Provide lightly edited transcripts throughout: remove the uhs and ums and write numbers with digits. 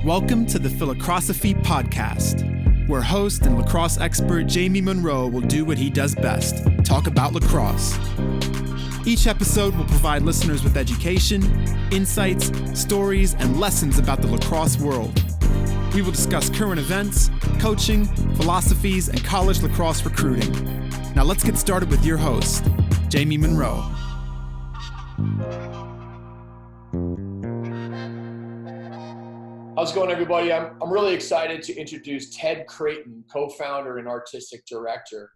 Welcome to the Phi-Lacrosse-ophy podcast, where host and lacrosse expert Jamie Monroe will do what he does best, talk about lacrosse. Each episode will provide listeners with education, insights, stories, and lessons about the lacrosse world. We will discuss current events, coaching, philosophies, and college lacrosse recruiting. Now let's get started with your host, Jamie Monroe. How's it going, everybody? I'm really excited to introduce Ted Kroeten, co-founder and artistic director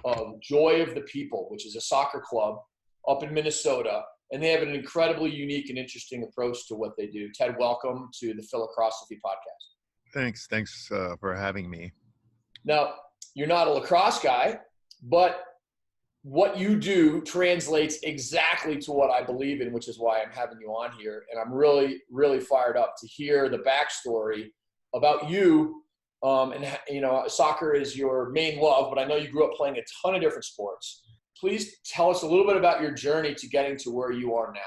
of Joy of the People, which is a soccer club up in Minnesota, and they have an incredibly unique and interesting approach to what they do. Ted, welcome to the Phi-Lacrosse-ophy podcast. Thanks for having me. Now, you're not a lacrosse guy, but what you do translates exactly to what I believe in, which is why I'm having you on here. And I'm really, really fired up to hear the backstory about you. And, you know, soccer is your main love, but I know you grew up playing a ton of different sports. Please tell us a little bit about your journey to getting to where you are now.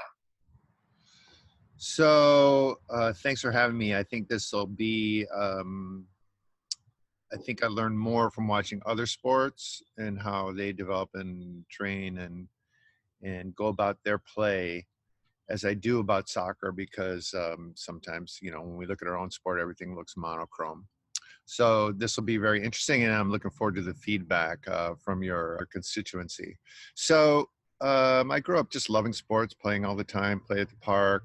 So thanks for having me. I think this will be, I think I learned more from watching other sports and how they develop and train and go about their play as I do about soccer, because sometimes, you know, when we look at our own sport, everything looks monochrome. So this will be very interesting, and I'm looking forward to the feedback from your constituency. So I grew up just loving sports, playing all the time, play at the park.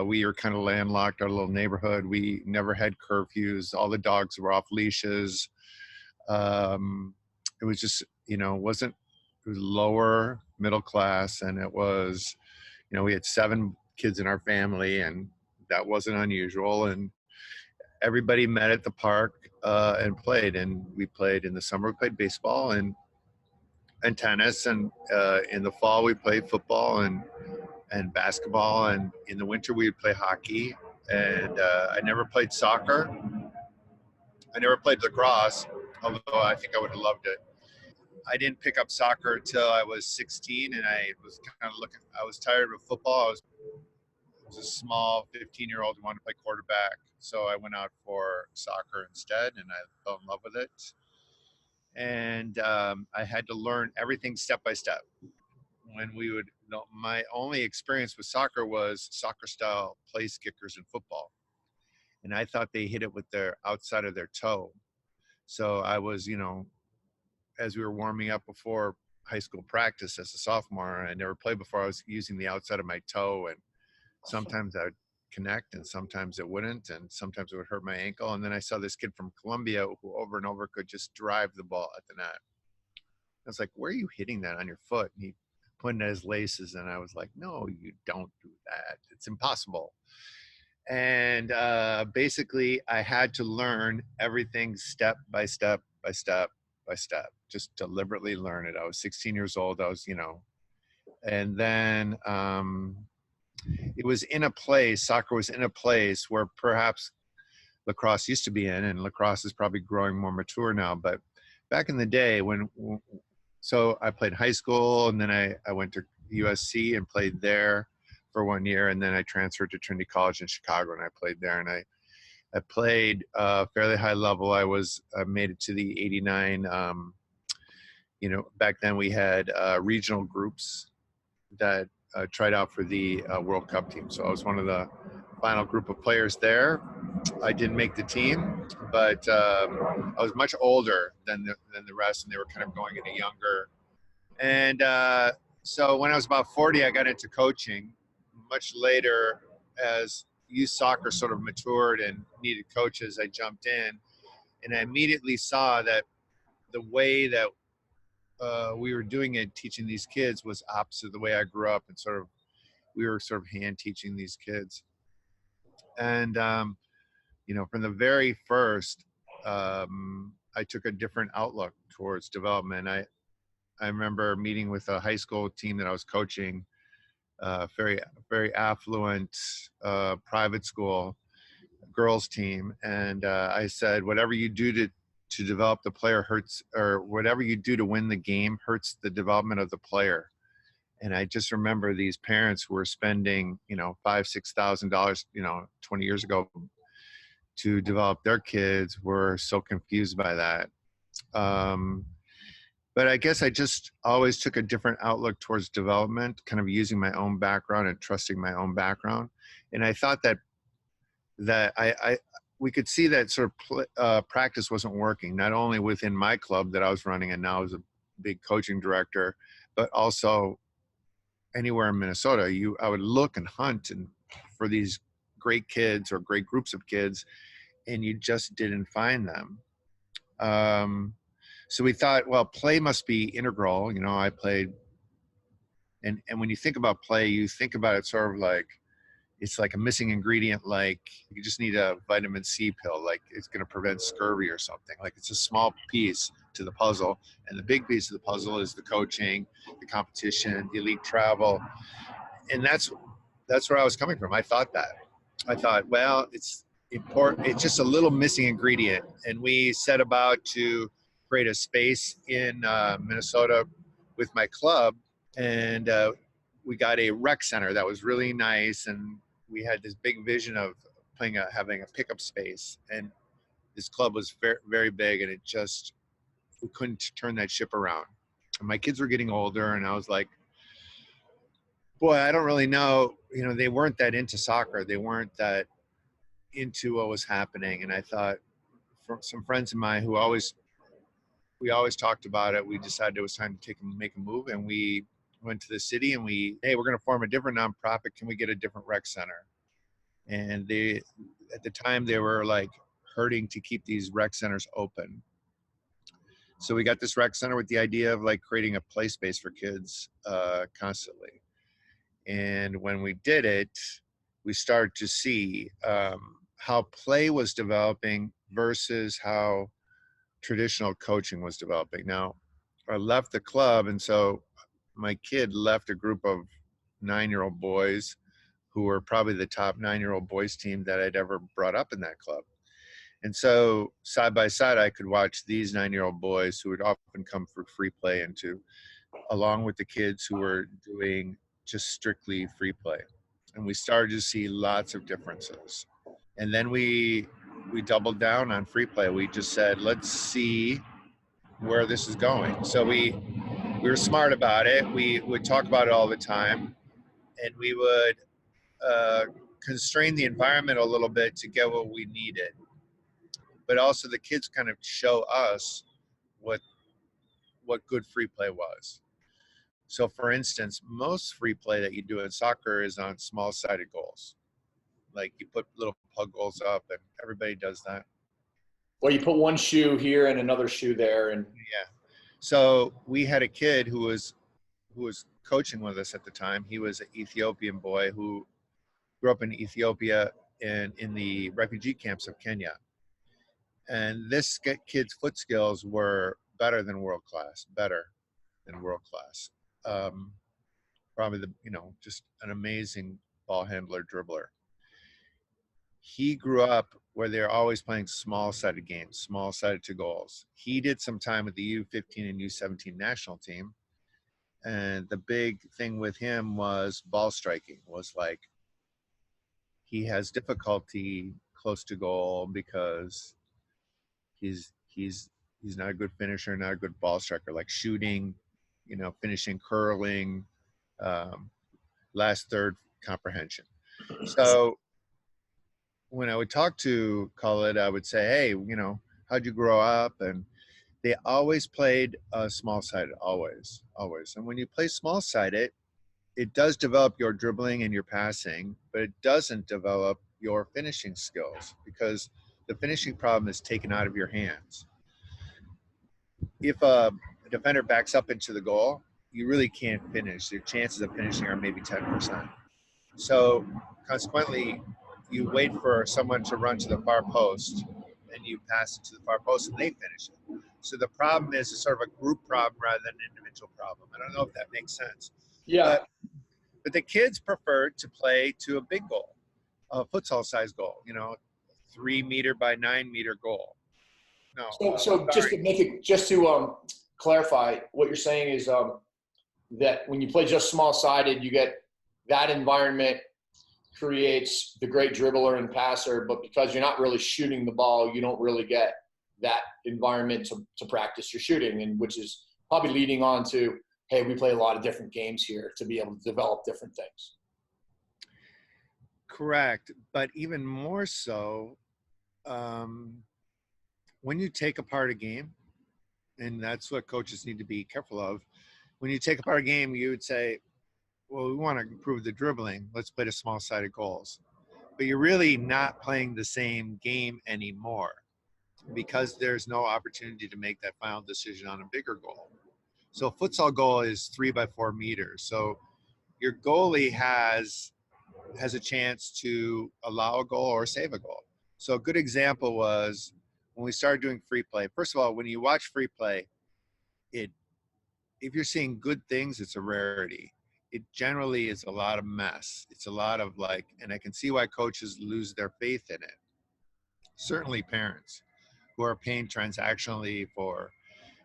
We were kind of landlocked, our little neighborhood. We never had curfews. All the dogs were off leashes. It was just, you know, it was lower middle class, and it was, you know, we had 7 kids in our family, and that wasn't unusual. And everybody met at the park and played. And we played in the summer, we played baseball and tennis, and in the fall we played football and basketball, and in the winter we would play hockey. And I never played soccer. I never played lacrosse, although I think I would have loved it. I didn't pick up soccer until I was 16, and I was kind of I was tired of football. I was a small 15-year-old who wanted to play quarterback, so I went out for soccer instead, and I fell in love with it. And I had to learn everything step by step. When we would, my only experience with soccer was soccer style place kickers in football. And I thought they hit it with their outside of their toe. So I was, you know, as we were warming up before high school practice as a sophomore, I never played before, I was using the outside of my toe, and sometimes I would connect and sometimes it wouldn't, and sometimes it would hurt my ankle. And then I saw this kid from Colombia who over and over could just drive the ball at the net. I was like, where are you hitting that on your foot? And he pointed at his laces, and I was like, no, you don't do that. It's impossible. And basically I had to learn everything step by step by step by step, just deliberately learn it. I was 16 years old. I was, you know, and then it was in a place, soccer was in a place where perhaps lacrosse used to be in, and lacrosse is probably growing more mature now. But back in the day so I played high school, and then I went to USC and played there for 1 year. And then I transferred to Trinity College in Chicago, and I played there, and I played fairly high level. I made it to the 89. You know, back then we had regional groups that tried out for the World Cup team. So I was one of the final group of players there. I didn't make the team, but I was much older than the rest, and they were kind of going into younger. And so when I was about 40, I got into coaching. Much later, as youth soccer sort of matured and needed coaches, I jumped in, and I immediately saw that the way that we were doing it, teaching these kids, was opposite the way I grew up, and we were sort of hand teaching these kids. And you know, from the very first, I took a different outlook towards development. I remember meeting with a high school team that I was coaching, very, very affluent private school girls team. And I said, whatever you do to develop the player hurts, or whatever you do to win the game hurts the development of the player. And I just remember these parents who were spending, $5,000, $6,000, 20 years ago, to develop their kids were so confused by that. But I guess I just always took a different outlook towards development, kind of using my own background and trusting my own background. And I thought that we could see that sort of practice wasn't working, not only within my club that I was running and now as a big coaching director, but also anywhere in Minnesota. I would look and hunt for these great kids or great groups of kids, and you just didn't find them. So we thought, well, play must be integral. I played, and when you think about play, you think about it sort of like it's like a missing ingredient, like you just need a vitamin C pill, like it's going to prevent scurvy or something. Like it's a small piece to the puzzle, and the big piece of the puzzle is the coaching, the competition, the elite travel, and that's where I was coming from. I thought, well, it's important. It's just a little missing ingredient, and we set about to create a space in Minnesota with my club, and we got a rec center that was really nice, and we had this big vision of having a pickup space, and this club was very, very big, and we couldn't turn that ship around. And my kids were getting older, and I was like, boy, I don't really know. They weren't that into soccer. They weren't that into what was happening. And I thought, for some friends of mine we always talked about it, we decided it was time to make a move, and we went to the city and hey, we're going to form a different nonprofit. Can we get a different rec center? And at the time they were like hurting to keep these rec centers open. So we got this rec center with the idea of like creating a play space for kids constantly. And when we did it, we started to see how play was developing versus how traditional coaching was developing. Now, I left the club, and so my kid left a group of 9-year-old boys who were probably the top 9-year-old boys team that I'd ever brought up in that club. And so side by side, I could watch these 9-year-old boys who would often come for free play along with the kids who were doing just strictly free play. And we started to see lots of differences. And then we doubled down on free play. We just said, let's see where this is going. So we were smart about it. We would talk about it all the time, and we would constrain the environment a little bit to get what we needed. But also the kids kind of show us what good free play was. So for instance, most free play that you do in soccer is on small-sided goals. Like you put little pug goals up, and everybody does that. Well, you put one shoe here and another shoe there, and yeah. So we had a kid who was coaching with us at the time. He was an Ethiopian boy who grew up in Ethiopia and in the refugee camps of Kenya. And this kid's foot skills were better than world class. Probably just an amazing ball handler, dribbler. He grew up where they're always playing small-sided games, small-sided to goals. He did some time with the U15 and U17 national team. And the big thing with him was ball striking, was like he has difficulty close to goal because he's not a good finisher, not a good ball striker, like shooting, finishing, curling, last third comprehension. So when I would talk to Khalid, I would say, hey, how'd you grow up? And they always played small-sided, always. And when you play small-sided, it does develop your dribbling and your passing, but it doesn't develop your finishing skills because the finishing problem is taken out of your hands. If a defender backs up into the goal, you really can't finish. Your chances of finishing are maybe 10%. So consequently, you wait for someone to run to the far post and you pass it to the far post and they finish it. So the problem is sort of a group problem rather than an individual problem. I don't know if that makes sense. Yeah. But the kids preferred to play to a big goal, a futsal size goal, 3 meter by 9 meter goal. No. So just to clarify, what you're saying is that when you play just small-sided, you get that environment creates the great dribbler and passer, but because you're not really shooting the ball, you don't really get that environment to practice your shooting, and which is probably leading on to, hey, we play a lot of different games here to be able to develop different things. Correct. But even more so, when you take apart a game, and that's what coaches need to be careful of, when you take apart a game, you would say, well, we want to improve the dribbling. Let's play to small-sided goals. But you're really not playing the same game anymore because there's no opportunity to make that final decision on a bigger goal. So a futsal goal is 3 by 4 meters. So your goalie has a chance to allow a goal or save a goal. So a good example was when we started doing free play. First of all, when you watch free play, if you're seeing good things, it's a rarity. It generally is a lot of mess. It's a lot of and I can see why coaches lose their faith in it. Certainly parents who are paying transactionally for,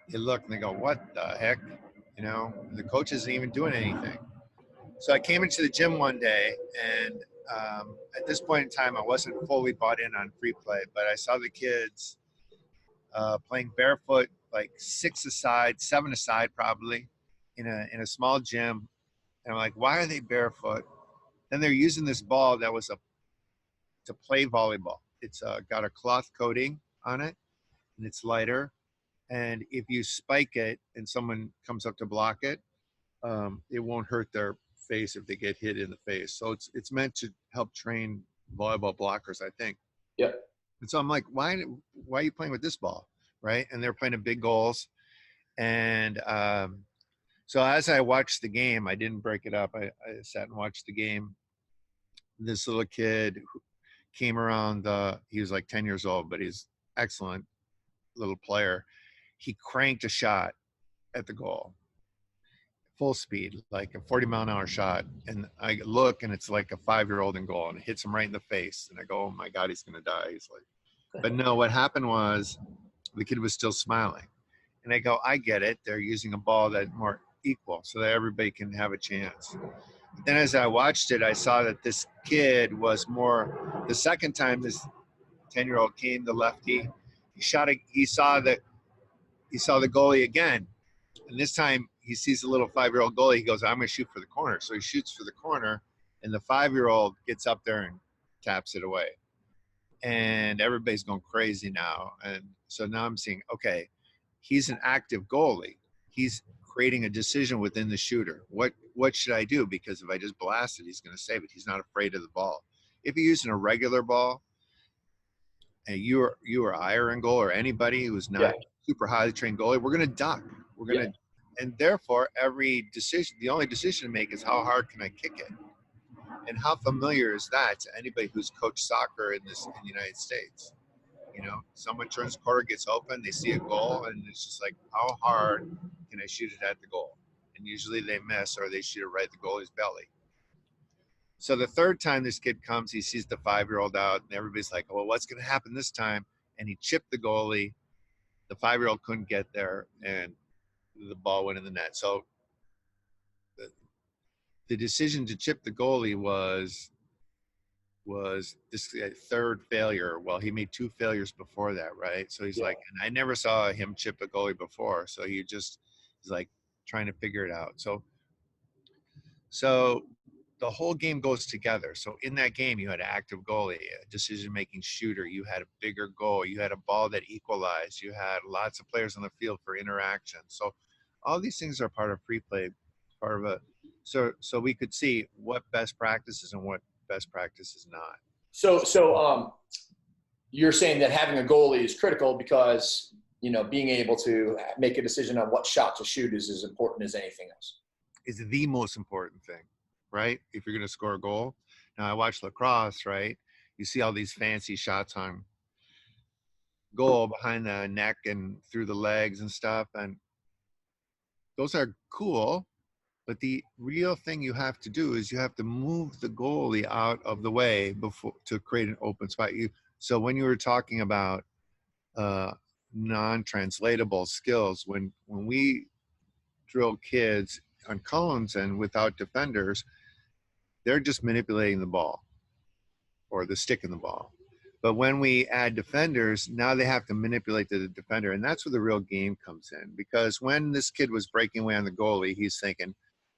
they look and they go, what the heck? The coach isn't even doing anything. So I came into the gym one day, and at this point in time, I wasn't fully bought in on free play, but I saw the kids playing barefoot, 6 aside, 7 aside probably, in a small gym. And I'm like, why are they barefoot? Then they're using this ball that was to play volleyball. It's got a cloth coating on it, and it's lighter. And if you spike it and someone comes up to block it, it won't hurt their face if they get hit in the face. So it's meant to help train volleyball blockers, I think. Yep. And so I'm like, why are you playing with this ball, right? And they're playing at big goals. And so as I watched the game, I didn't break it up. I sat and watched the game. This little kid who came around, he was 10 years old, but he's excellent little player. He cranked a shot at the goal, full speed, like a 40-mile-an-hour shot. And I look, and it's like a 5-year-old in goal, and it hits him right in the face. And I go, oh my God, he's going to die. He's like, but no, what happened was the kid was still smiling. And I go, I get it. They're using a ball that's more equal so that everybody can have a chance. But then as I watched it, I saw that this kid was more, the second time this 10-year-old came, the lefty, he saw the goalie again. And this time he sees the little 5-year-old goalie. He goes, I'm going to shoot for the corner. So he shoots for the corner, and the 5-year-old gets up there and taps it away. And everybody's going crazy now. And so now I'm seeing, okay, he's an active goalie. He's creating a decision within the shooter. What should I do? Because if I just blast it, he's going to save it. He's not afraid of the ball. If you're using a regular ball, and you or I are in goal, or anybody who's not super highly trained goalie, we're going to duck. We're going to, and therefore every decision, the only decision to make is how hard can I kick it? And how familiar is that to anybody who's coached soccer in the United States? Someone turns the corner, gets open, they see a goal, and it's just like, how hard can I shoot it at the goal? And usually they miss, or they shoot it right at the goalie's belly. So the third time this kid comes, he sees the 5-year-old out, and everybody's like, well, what's going to happen this time? And he chipped the goalie. The 5-year-old couldn't get there, and the ball went in the net. So the decision to chip the goalie was this third failure. Well, he made 2 failures before that, right? So he's like, and I never saw him chip a goalie before. So he's like trying to figure it out. So the whole game goes together. So in that game, you had an active goalie, a decision-making shooter. You had a bigger goal. You had a ball that equalized. You had lots of players on the field for interaction. So all these things are part of free play, so we could see what best practices and what best practice is not. So you're saying that having a goalie is critical because, being able to make a decision on what shot to shoot is as important as anything else. Is the most important thing, right? If you're going to score a goal. Now I watch lacrosse, right? You see all these fancy shots on goal behind the neck and through the legs and stuff. And those are cool. But the real thing you have to do is you have to move the goalie out of the way before to create an open spot. So when you were talking about non-translatable skills, when we drill kids on cones and without defenders, they're just manipulating the ball. or the stick in the ball. But when we add defenders, now they have to manipulate the defender. And that's where the real game comes in. Because when this kid was breaking away on the goalie,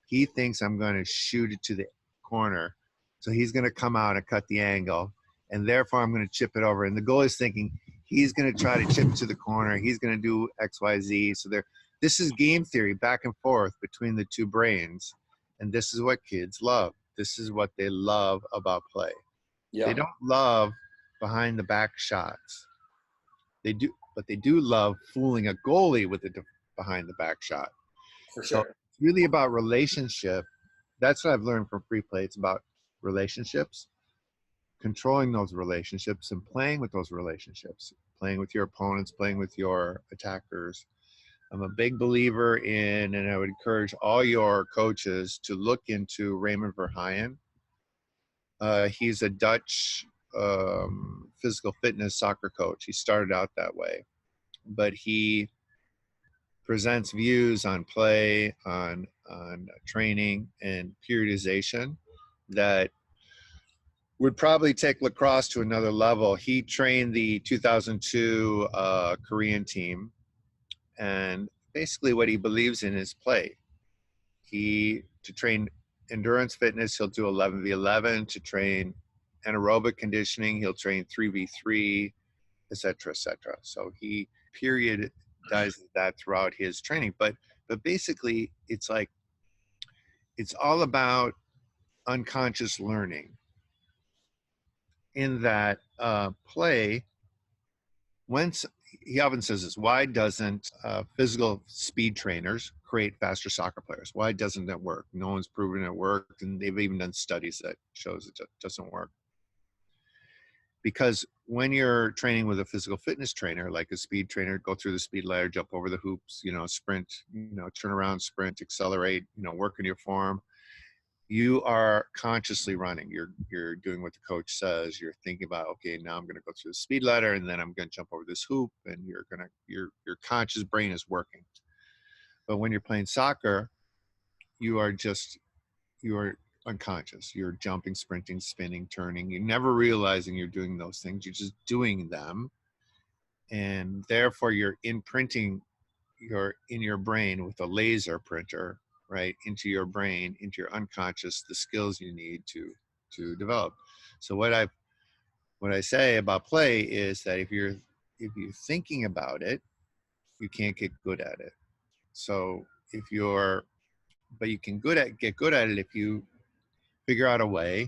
he thinks I'm going to shoot it to the corner. So he's going to come out and cut the angle. And therefore, I'm going to chip it over. And the goalie's thinking he's going to try to chip it to the corner. He's going to do X, Y, Z. So this is game theory back and forth between the two brains. And this is what kids love. This is what they love about play. Yeah. They don't love behind the back shots. They do, but they do love fooling a goalie with a behind the back shot. For sure. So it's really about relationship. That's what I've learned from free play. It's about relationships, controlling those relationships and playing with those relationships, playing with your opponents, playing with your attackers. I'm a big believer in, and I would encourage all your coaches to look into Raymond Verheyen. He's a Dutch physical fitness soccer coach. He started out that way, but he presents views on play, on training and periodization that would probably take lacrosse to another level. He trained the 2002 Korean team, and basically what he believes in is play. To train endurance fitness, he'll do 11v11. To train anaerobic conditioning, he'll train 3v3, et cetera, et cetera. So he periodizes that throughout his training. But basically, it's all about unconscious learning. In that play, he often says this, why doesn't physical speed trainers create faster soccer players? Why doesn't that work? No one's proven it worked, and they've even done studies that shows it doesn't work. Because when you're training with a physical fitness trainer, like a speed trainer, go through the speed ladder, jump over the hoops, sprint, turn around, sprint, accelerate, work in your form, you are consciously running. You're doing what the coach says. You're thinking about, okay, now I'm going to go through the speed ladder, and then I'm going to jump over this hoop, and your conscious brain is working. But when you're playing soccer, you are unconscious. You're jumping, sprinting, spinning, turning. You're never realizing you're doing those things. You're just doing them, and therefore you're imprinting in your brain with a laser printer, right, into your brain, into your unconscious, the skills you need to develop. So what I say about play is that if you're thinking about it, you can't get good at it. So but you can get good at it if you figure out a way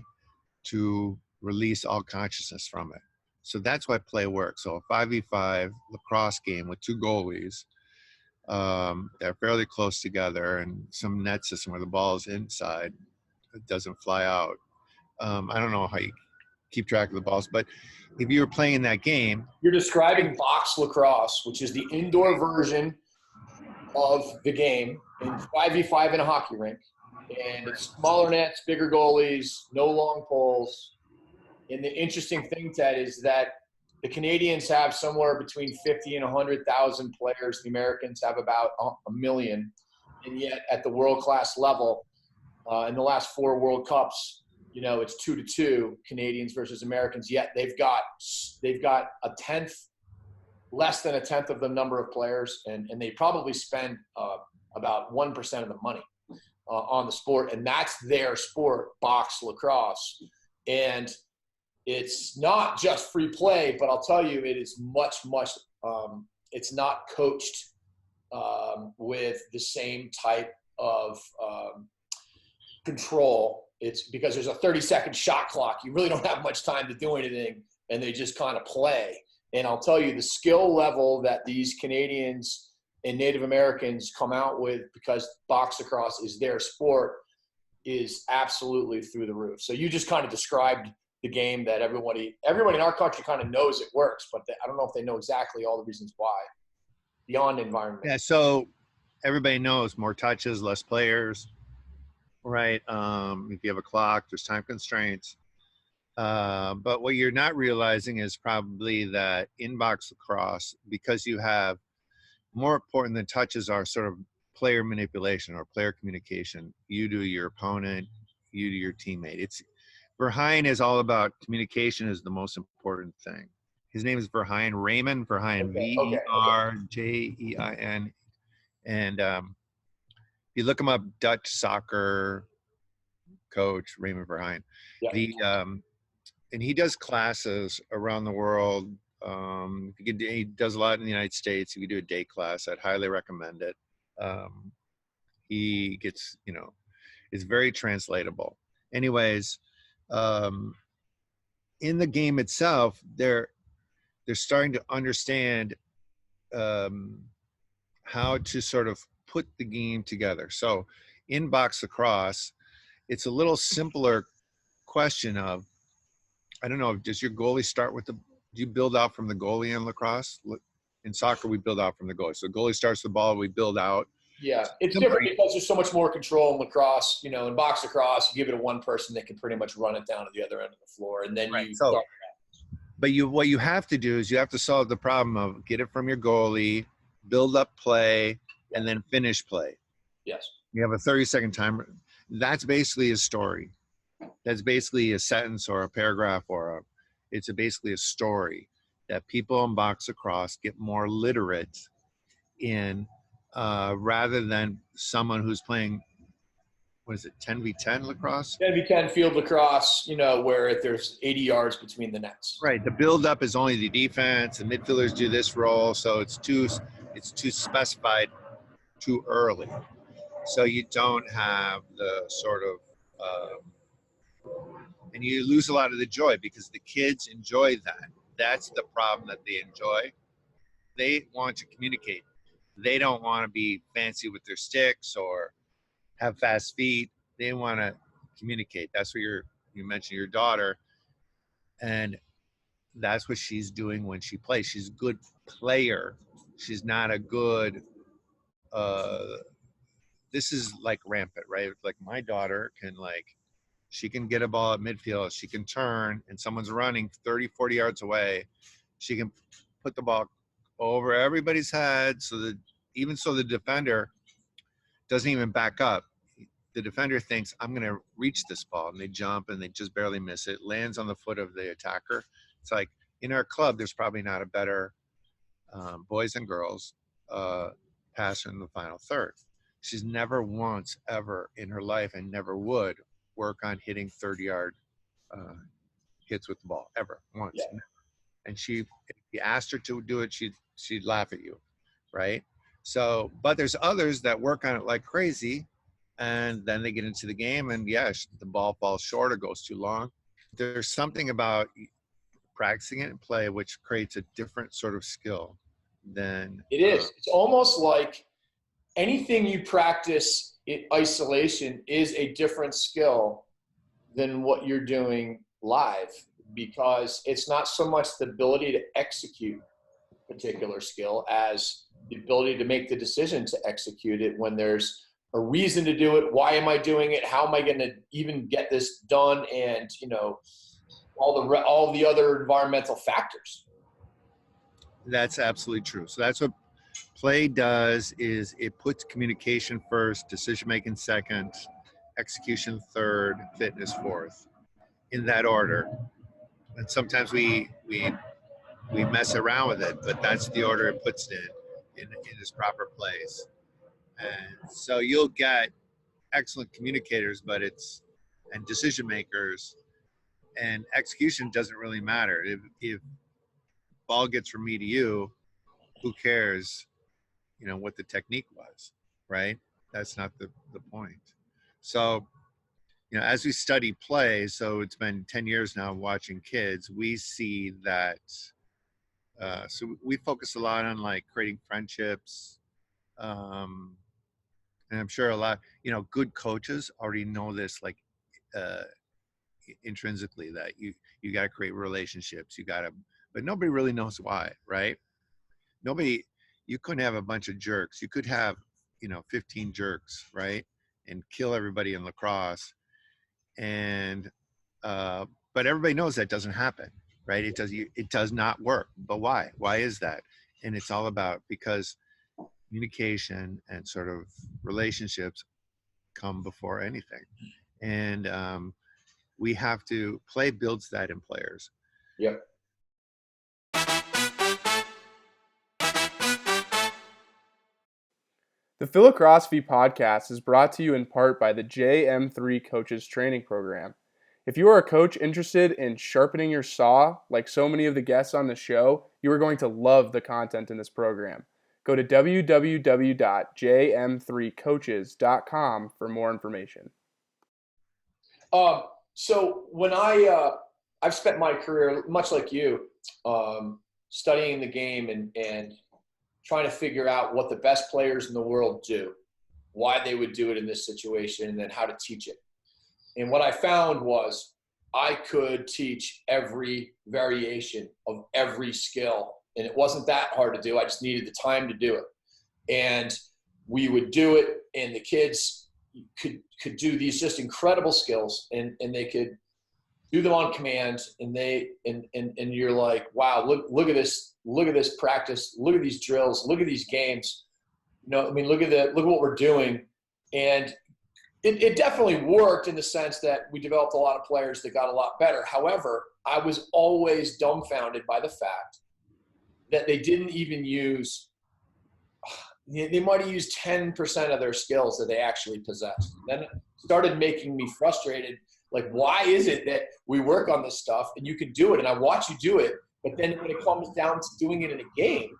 to release all consciousness from it. So that's why play works. So a 5v5 lacrosse game with two goalies, they're fairly close together, and some net system where the ball is inside, it doesn't fly out. I don't know how you keep track of the balls, but if you were playing that game, you're describing box lacrosse, which is the indoor version of the game in 5v5 in a hockey rink, and it's smaller nets, bigger goalies, no long poles. And the interesting thing, Ted, is that the Canadians have somewhere between 50 and 100,000 players. The Americans have about 1 million. And yet at the world-class level, in the last 4 World Cups, it's 2-2 Canadians versus Americans. Yet they've got less than a tenth of the number of players, and they probably spend about 1% of the money on the sport. And that's their sport, box lacrosse. And it's not just free play, but I'll tell you, it is much, it's not coached with the same type of control. It's because there's a 30-second shot clock. You really don't have much time to do anything, and they just kind of play. And I'll tell you, the skill level that these Canadians and Native Americans come out with, because box lacrosse is their sport, is absolutely through the roof. So you just kind of described the game that everybody in our country kind of knows it works, but I don't know if they know exactly all the reasons why beyond environment. Yeah, so everybody knows more touches, less players, right? If you have a clock, there's time constraints. But what you're not realizing is probably that in box lacrosse, because you have more important than touches are sort of player manipulation or player communication. You do your opponent, you do your teammate. Verheyen is all about communication is the most important thing. His name is Verheyen, Raymond Verheyen, Okay. Verjein. And if you look him up, Dutch soccer coach, Raymond Verheyen. Yeah. And he does classes around the world. He does a lot in the United States. If you do a day class, I'd highly recommend it. He gets, it's very translatable. Anyways, in the game itself, they're starting to understand how to sort of put the game together. So in box lacrosse, it's a little simpler question of, I don't know, does your goalie start with do you build out from the goalie in lacrosse? In soccer, we build out from the goalie. So goalie starts the ball, we build out. Yeah, it's different because there's so much more control in lacrosse. In box lacrosse, you give it to one person that can pretty much run it down to the other end of the floor, and then you start. But what you have to do is you have to solve the problem of get it from your goalie, build up play, and then finish play. Yes. You have a 30-second timer. That's basically a story. That's basically a sentence or a paragraph it's basically a story that people in box lacrosse get more literate in rather than someone who's playing, what is it, 10v10 lacrosse? 10v10 field lacrosse, where there's 80 yards between the nets. Right. The build-up is only the defense, and midfielders do this role, so it's too specified too early. So you don't have the sort of, and you lose a lot of the joy because the kids enjoy that. That's the problem that they enjoy. They want to communicate. They don't want to be fancy with their sticks or have fast feet. They want to communicate. That's what you mentioned your daughter, and that's what she's doing when she plays. She's a good player. She's not a good, this is like rampant, right? Like my daughter she can get a ball at midfield. She can turn and someone's running 30, 40 yards away. She can put the ball over everybody's head even so the defender doesn't even back up. The defender thinks, I'm going to reach this ball, and they jump and they just barely miss it. Lands on the foot of the attacker. It's like in our club, there's probably not a better boys and girls passer in the final third. She's never once ever in her life, and never would, work on hitting 30-yard hits with the ball ever once. Yeah. And if you asked her to do it, she'd laugh at you, right? So, but there's others that work on it like crazy, and then they get into the game, and the ball falls short or goes too long. There's something about practicing it in play which creates a different sort of skill than it is. It's almost like anything you practice in isolation is a different skill than what you're doing live, because it's not so much the ability to execute a particular skill as the ability to make the decision to execute it when there's a reason to do it. Why am I doing it? How am I going to even get this done? And, all the other environmental factors. That's absolutely true. So that's what play does, is it puts communication first, decision-making second, execution third, fitness fourth, in that order. And sometimes we mess around with it, but that's the order it puts it in its proper place. And so you'll get excellent communicators, and decision makers, and execution doesn't really matter. If ball gets from me to you, who cares, what the technique was, right? That's not the point. So, as we study play, so it's been 10 years now watching kids, we see that, so we focus a lot on creating friendships, and I'm sure a lot, good coaches already know this, intrinsically, that you got to create relationships, but nobody really knows why, right? You couldn't have a bunch of jerks. You could have, 15 jerks, right? And kill everybody in lacrosse. And, but everybody knows that doesn't happen, right? It does not work. But why? Why is that? And it's all about, because communication and sort of relationships come before anything. And we have to play builds that in players. Yep. The Phi-Lacrosse-ophy podcast is brought to you in part by the JM3 Coaches Training Program. If you are a coach interested in sharpening your saw, like so many of the guests on the show, you are going to love the content in this program. Go to www.jm3coaches.com for more information. So when I've spent my career, much like you, studying the game and trying to figure out what the best players in the world do, why they would do it in this situation, and then how to teach it. And what I found was I could teach every variation of every skill, and it wasn't that hard to do. I just needed the time to do it. And we would do it, and the kids could do these just incredible skills, and they could do them on command, and you're like, wow, look at this practice, look at these drills, look at these games. Look at what we're doing. And it definitely worked in the sense that we developed a lot of players that got a lot better. However, I was always dumbfounded by the fact that they didn't even use, they might have used 10% of their skills that they actually possessed. Then it started making me frustrated. Like, why is it that we work on this stuff and you can do it and I watch you do it, but then when it comes down to doing it in a game,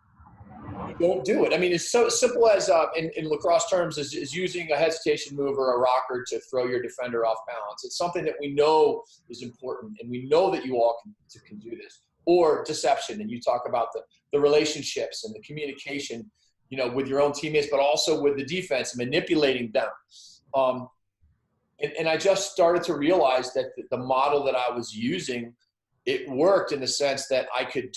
you don't do it? I mean, it's so simple as in lacrosse terms is using a hesitation move or a rocker to throw your defender off balance. It's something that we know is important, and we know that you all can do this. Or deception, and you talk about the relationships and the communication, with your own teammates, but also with the defense, manipulating them. And I just started to realize that the model that I was using, it worked in the sense that I could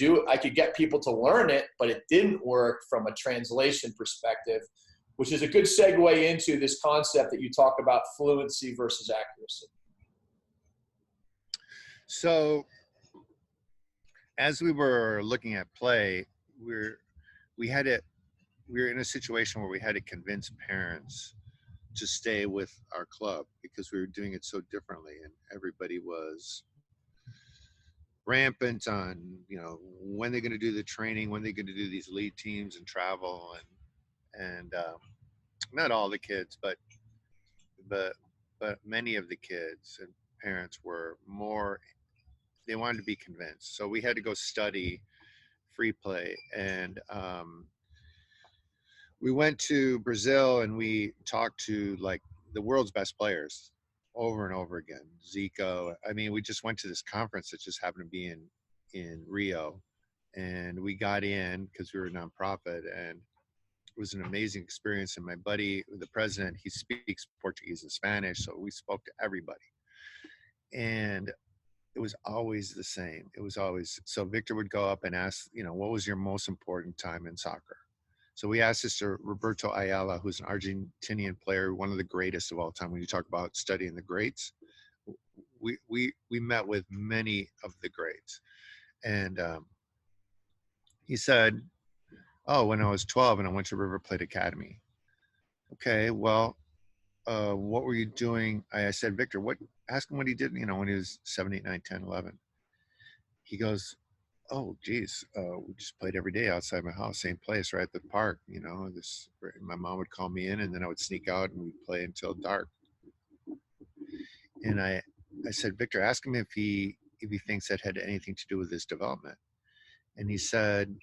get people to learn it, but it didn't work from a translation perspective, which is a good segue into this concept that you talk about, fluency versus accuracy. So as we were looking at play, we were in a situation where we had to convince parents to stay with our club because we were doing it so differently, and everybody was rampant on, when they're going to do the training, when they're going to do these lead teams and travel, and not all the kids, but many of the kids and parents were more, they wanted to be convinced. So we had to go study free play, and we went to Brazil and we talked to like the world's best players over and over again. Zico. I mean, we just went to this conference that just happened to be in Rio, and we got in because we were a nonprofit, and it was an amazing experience. And my buddy, the president, he speaks Portuguese and Spanish, so we spoke to everybody. And it was always the same. It was always, so Victor would go up and ask, what was your most important time in soccer? So we asked Mr. Roberto Ayala, who's an Argentinian player, one of the greatest of all time. When you talk about studying the greats, we met with many of the greats. And he said, oh, when I was 12 and I went to River Plate Academy. Okay, well, what were you doing? I said, Victor, ask him what he did, when he was 7, 8, 9, 10, 11. He goes, oh, geez, we just played every day outside my house, same place, right at the park. My mom would call me in, and then I would sneak out and we'd play until dark. And I said, Victor, ask him if he thinks that had anything to do with his development. And he said,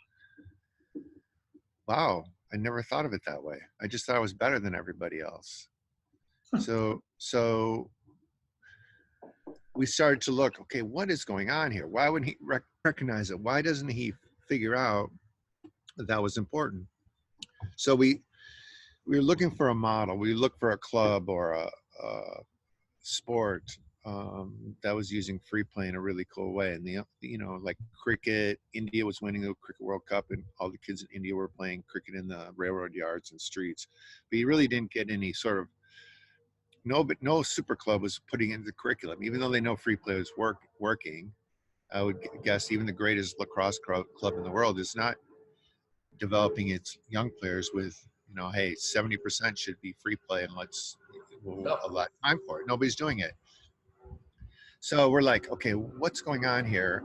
wow, I never thought of it that way. I just thought I was better than everybody else. So we started to look, okay, what is going on here? Why wouldn't he recognize it? Why doesn't he figure out that was important? So we were looking for a model. We looked for a club or a sport that was using free play in a really cool way. And like cricket, India was winning the Cricket World Cup, and all the kids in India were playing cricket in the railroad yards and streets. But you really didn't get any sort of, no super club was putting into the curriculum, even though they know free play was working. I would guess even the greatest lacrosse club in the world is not developing its young players with, hey, 70% should be free play, and we'll allot time for it. Nobody's doing it. So we're like, okay, what's going on here?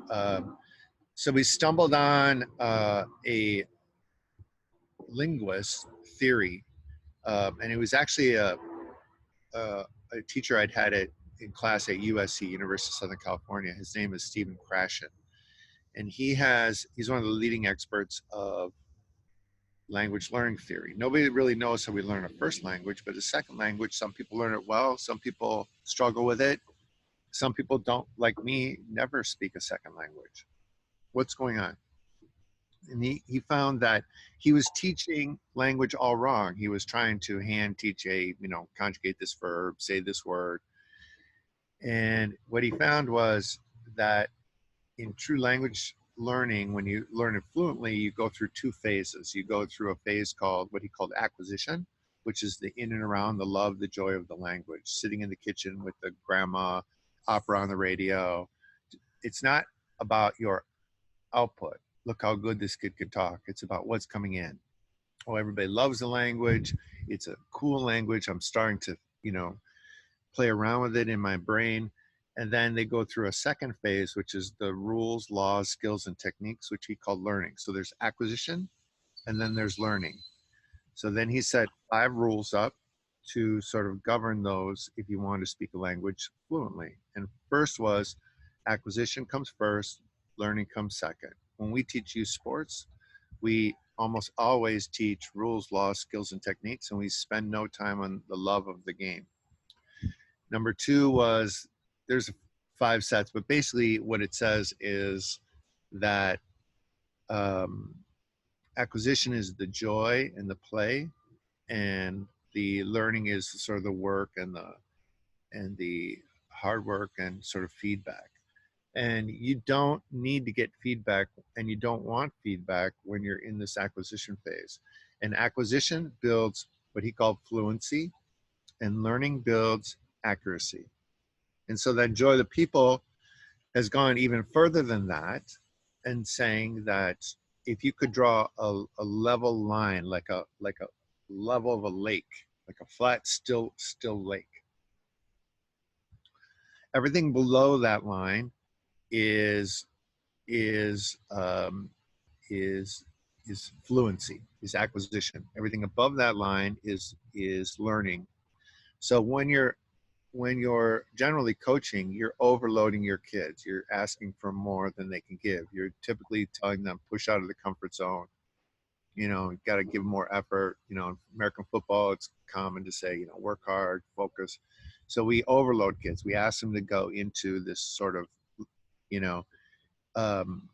So we stumbled on a linguist theory, and it was actually a teacher I'd had it in class at USC, University of Southern California. His name is Stephen Krashen, and he's one of the leading experts of language learning theory. Nobody really knows how we learn a first language, but a second language, some people learn it well, some people struggle with it. Some people don't, like me, never speak a second language. What's going on? And he found that he was teaching language all wrong. He was trying to hand teach conjugate this verb, say this word. And what he found was that in true language learning, when you learn it fluently, you go through two phases. You go through a phase called what he called acquisition, which is the in and around, the love, the joy of the language, sitting in the kitchen with the grandma, opera on the radio. It's not about your output. Look how good this kid can talk. It's about what's coming in. Oh, everybody loves the language. It's a cool language. I'm starting to, play around with it in my brain. And then they go through a second phase, which is the rules, laws, skills, and techniques, which he called learning. So there's acquisition, and then there's learning. So then he set 5 rules up to sort of govern those if you want to speak a language fluently. And first was acquisition comes first, learning comes second. When we teach youth sports, we almost always teach rules, laws, skills, and techniques, and we spend no time on the love of the game. Number 2 was, there's 5 sets, but basically what it says is that acquisition is the joy and the play, and the learning is sort of the work and the hard work and sort of feedback. And you don't need to get feedback, and you don't want feedback when you're in this acquisition phase. And acquisition builds what he called fluency, and learning builds accuracy. And so that joy of the people has gone even further than that, and saying that if you could draw a level line, like a level of a lake, like a flat, still lake, everything below that line is fluency, is acquisition. Everything above that line is learning. So when you're generally coaching, you're overloading your kids. You're asking for more than they can give. You're typically telling them, push out of the comfort zone. You got to give more effort. American football, it's common to say, work hard, focus. So we overload kids. We ask them to go into this sort of,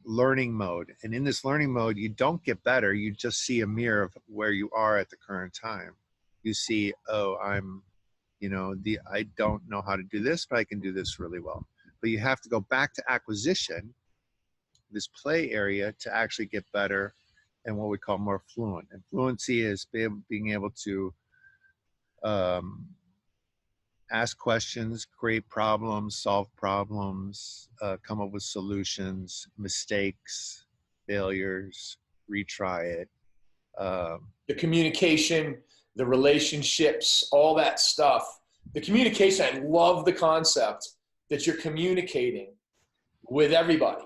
learning mode. And in this learning mode, you don't get better. You just see a mirror of where you are at the current time. You see, oh, I don't know how to do this, but I can do this really well. But you have to go back to acquisition, this play area, to actually get better and what we call more fluent. And fluency is being able to ask questions, create problems, solve problems, come up with solutions, mistakes, failures, retry it. The communication, the relationships, all that stuff. The communication, I love the concept that you're communicating with everybody.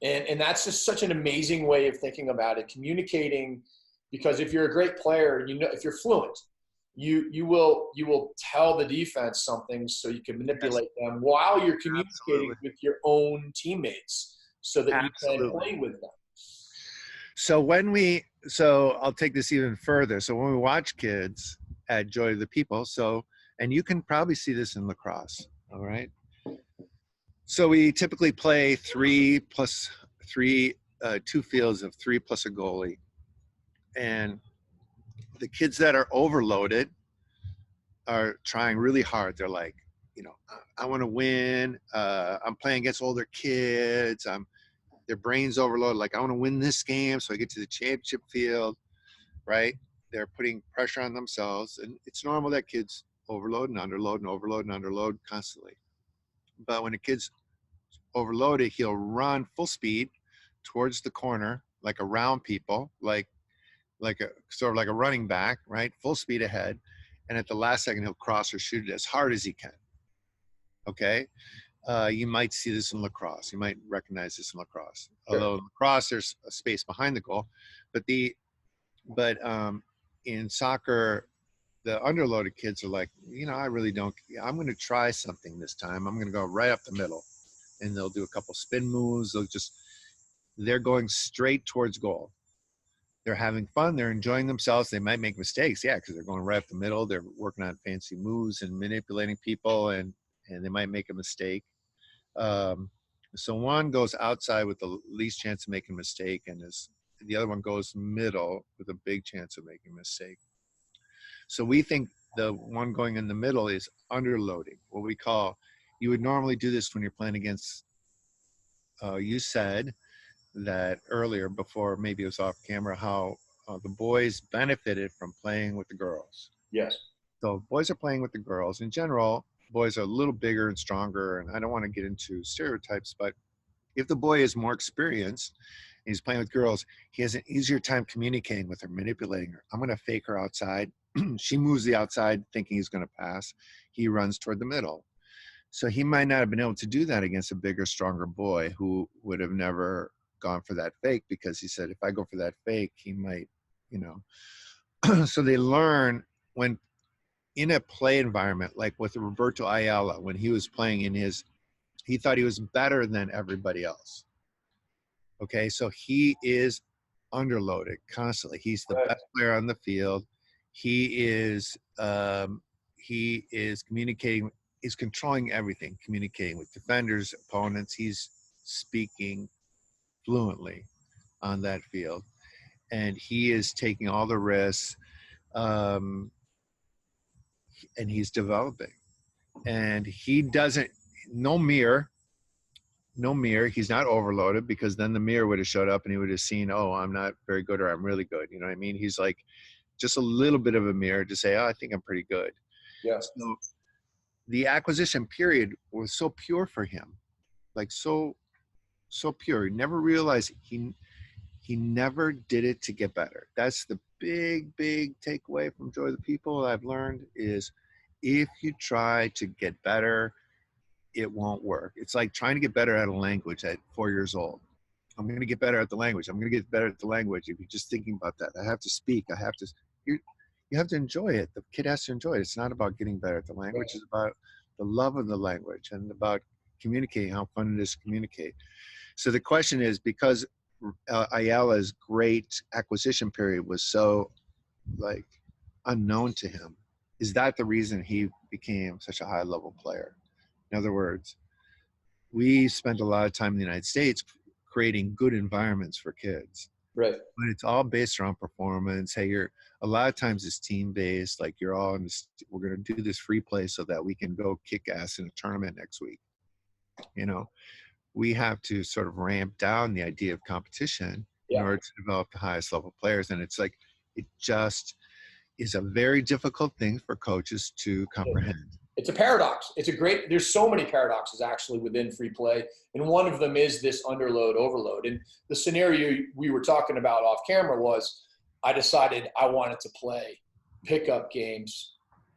And that's just such an amazing way of thinking about it, communicating, because if you're a great player, if you're fluent, you will tell the defense something so you can manipulate them while you're communicating with your own teammates so that you can play with them. So I'll take this even further. So when we watch kids at Joy of the People, and you can probably see this in lacrosse, all right? So we typically play 3 plus 3, 2 fields of 3 plus a goalie. And the kids that are overloaded are trying really hard. They're like, I want to win. I'm playing against older kids. Their brain's overloaded. Like, I want to win this game so I get to the championship field, right? They're putting pressure on themselves. And it's normal that kids overload and underload and overload and underload constantly. But when a kid's overloaded, he'll run full speed towards the corner, like around people, like a sort of like a running back, right? Full speed ahead. And at the last second, he'll cross or shoot it as hard as he can. Okay. You might see this in lacrosse. You might recognize this in lacrosse. Sure. Although in lacrosse, there's a space behind the goal, but in soccer, the underloaded kids are like, I really don't. I'm going to try something this time. I'm going to go right up the middle, and they'll do a couple spin moves. They're going straight towards goal. They're having fun. They're enjoying themselves. They might make mistakes, yeah, because they're going right up the middle. They're working on fancy moves and manipulating people, and they might make a mistake. So one goes outside with the least chance of making a mistake, and the other one goes middle with a big chance of making a mistake. So we think the one going in the middle is underloading, what we call. You would normally do this when you're playing against, you said that earlier, before maybe it was off camera, how the boys benefited from playing with the girls. Yes. So boys are playing with the girls. In general, boys are a little bigger and stronger, and I don't want to get into stereotypes, but if the boy is more experienced and he's playing with girls, he has an easier time communicating with her, manipulating her. I'm going to fake her outside. She moves the outside thinking he's going to pass. He runs toward the middle. So he might not have been able to do that against a bigger, stronger boy who would have never gone for that fake, because he said, if I go for that fake, he might, So they learn when in a play environment, like with Roberto Ayala, when he was playing he thought he was better than everybody else. Okay, so he is underloaded constantly. He's the best player on the field. He is communicating, he's controlling everything, communicating with defenders, opponents. He's speaking fluently on that field, and he is taking all the risks, and he's developing. And he doesn't, no mirror. He's not overloaded, because then the mirror would have showed up and he would have seen, oh, I'm not very good, or I'm really good. You know what I mean? He's like just a little bit of a mirror to say, oh, I think I'm pretty good. Yeah. So the acquisition period was so pure for him, like so pure. He never realized he never did it to get better. That's the big takeaway from Joy of the People I've learned, is if you try to get better, it won't work. It's like trying to get better at a language at 4 years old. I'm going to get better at the language. I'm going to get better at the language. If you're just thinking about that, I have to speak. You have to enjoy it. The kid has to enjoy it. It's not about getting better at the language. It's about the love of the language and about communicating, how fun it is to communicate. So the question is, because Ayala's great acquisition period was so like unknown to him, is that the reason he became such a high level player? In other words, we spent a lot of time in the United States creating good environments for kids. Right. But it's all based around performance. Hey, a lot of times it's team based. Like we're going to do this free play so that we can go kick ass in a tournament next week. We have to sort of ramp down the idea of competition in order to develop the highest level players. And it's like, it just is a very difficult thing for coaches to comprehend. It's a paradox. There's so many paradoxes actually within free play. And one of them is this underload, overload. And the scenario we were talking about off camera was, I decided I wanted to play pickup games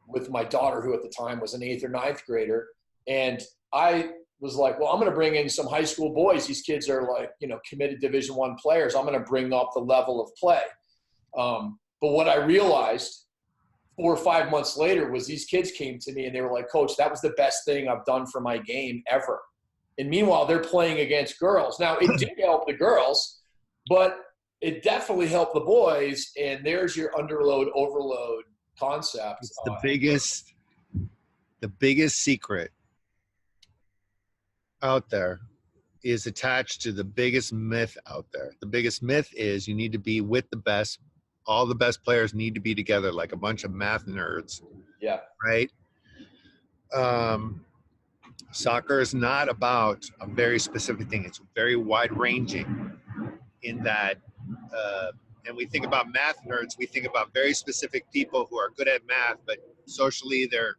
with my daughter, who at the time was an 8th or 9th grader. And I was like, well, I'm going to bring in some high school boys. These kids are like, committed Division I players. I'm going to bring up the level of play. But what I realized 4 or 5 months later was these kids came to me and they were like, Coach, that was the best thing I've done for my game ever. And meanwhile, they're playing against girls. Now, it did help the girls, but it definitely helped the boys. And there's your underload, overload concept. It's the biggest secret out there is attached to the biggest myth out there. The biggest myth is you need to be with the best. All the best players need to be together like a bunch of math nerds. Yeah. Right? Soccer is not about a very specific thing. It's very wide-ranging in that, and we think about math nerds, we think about very specific people who are good at math, but socially they're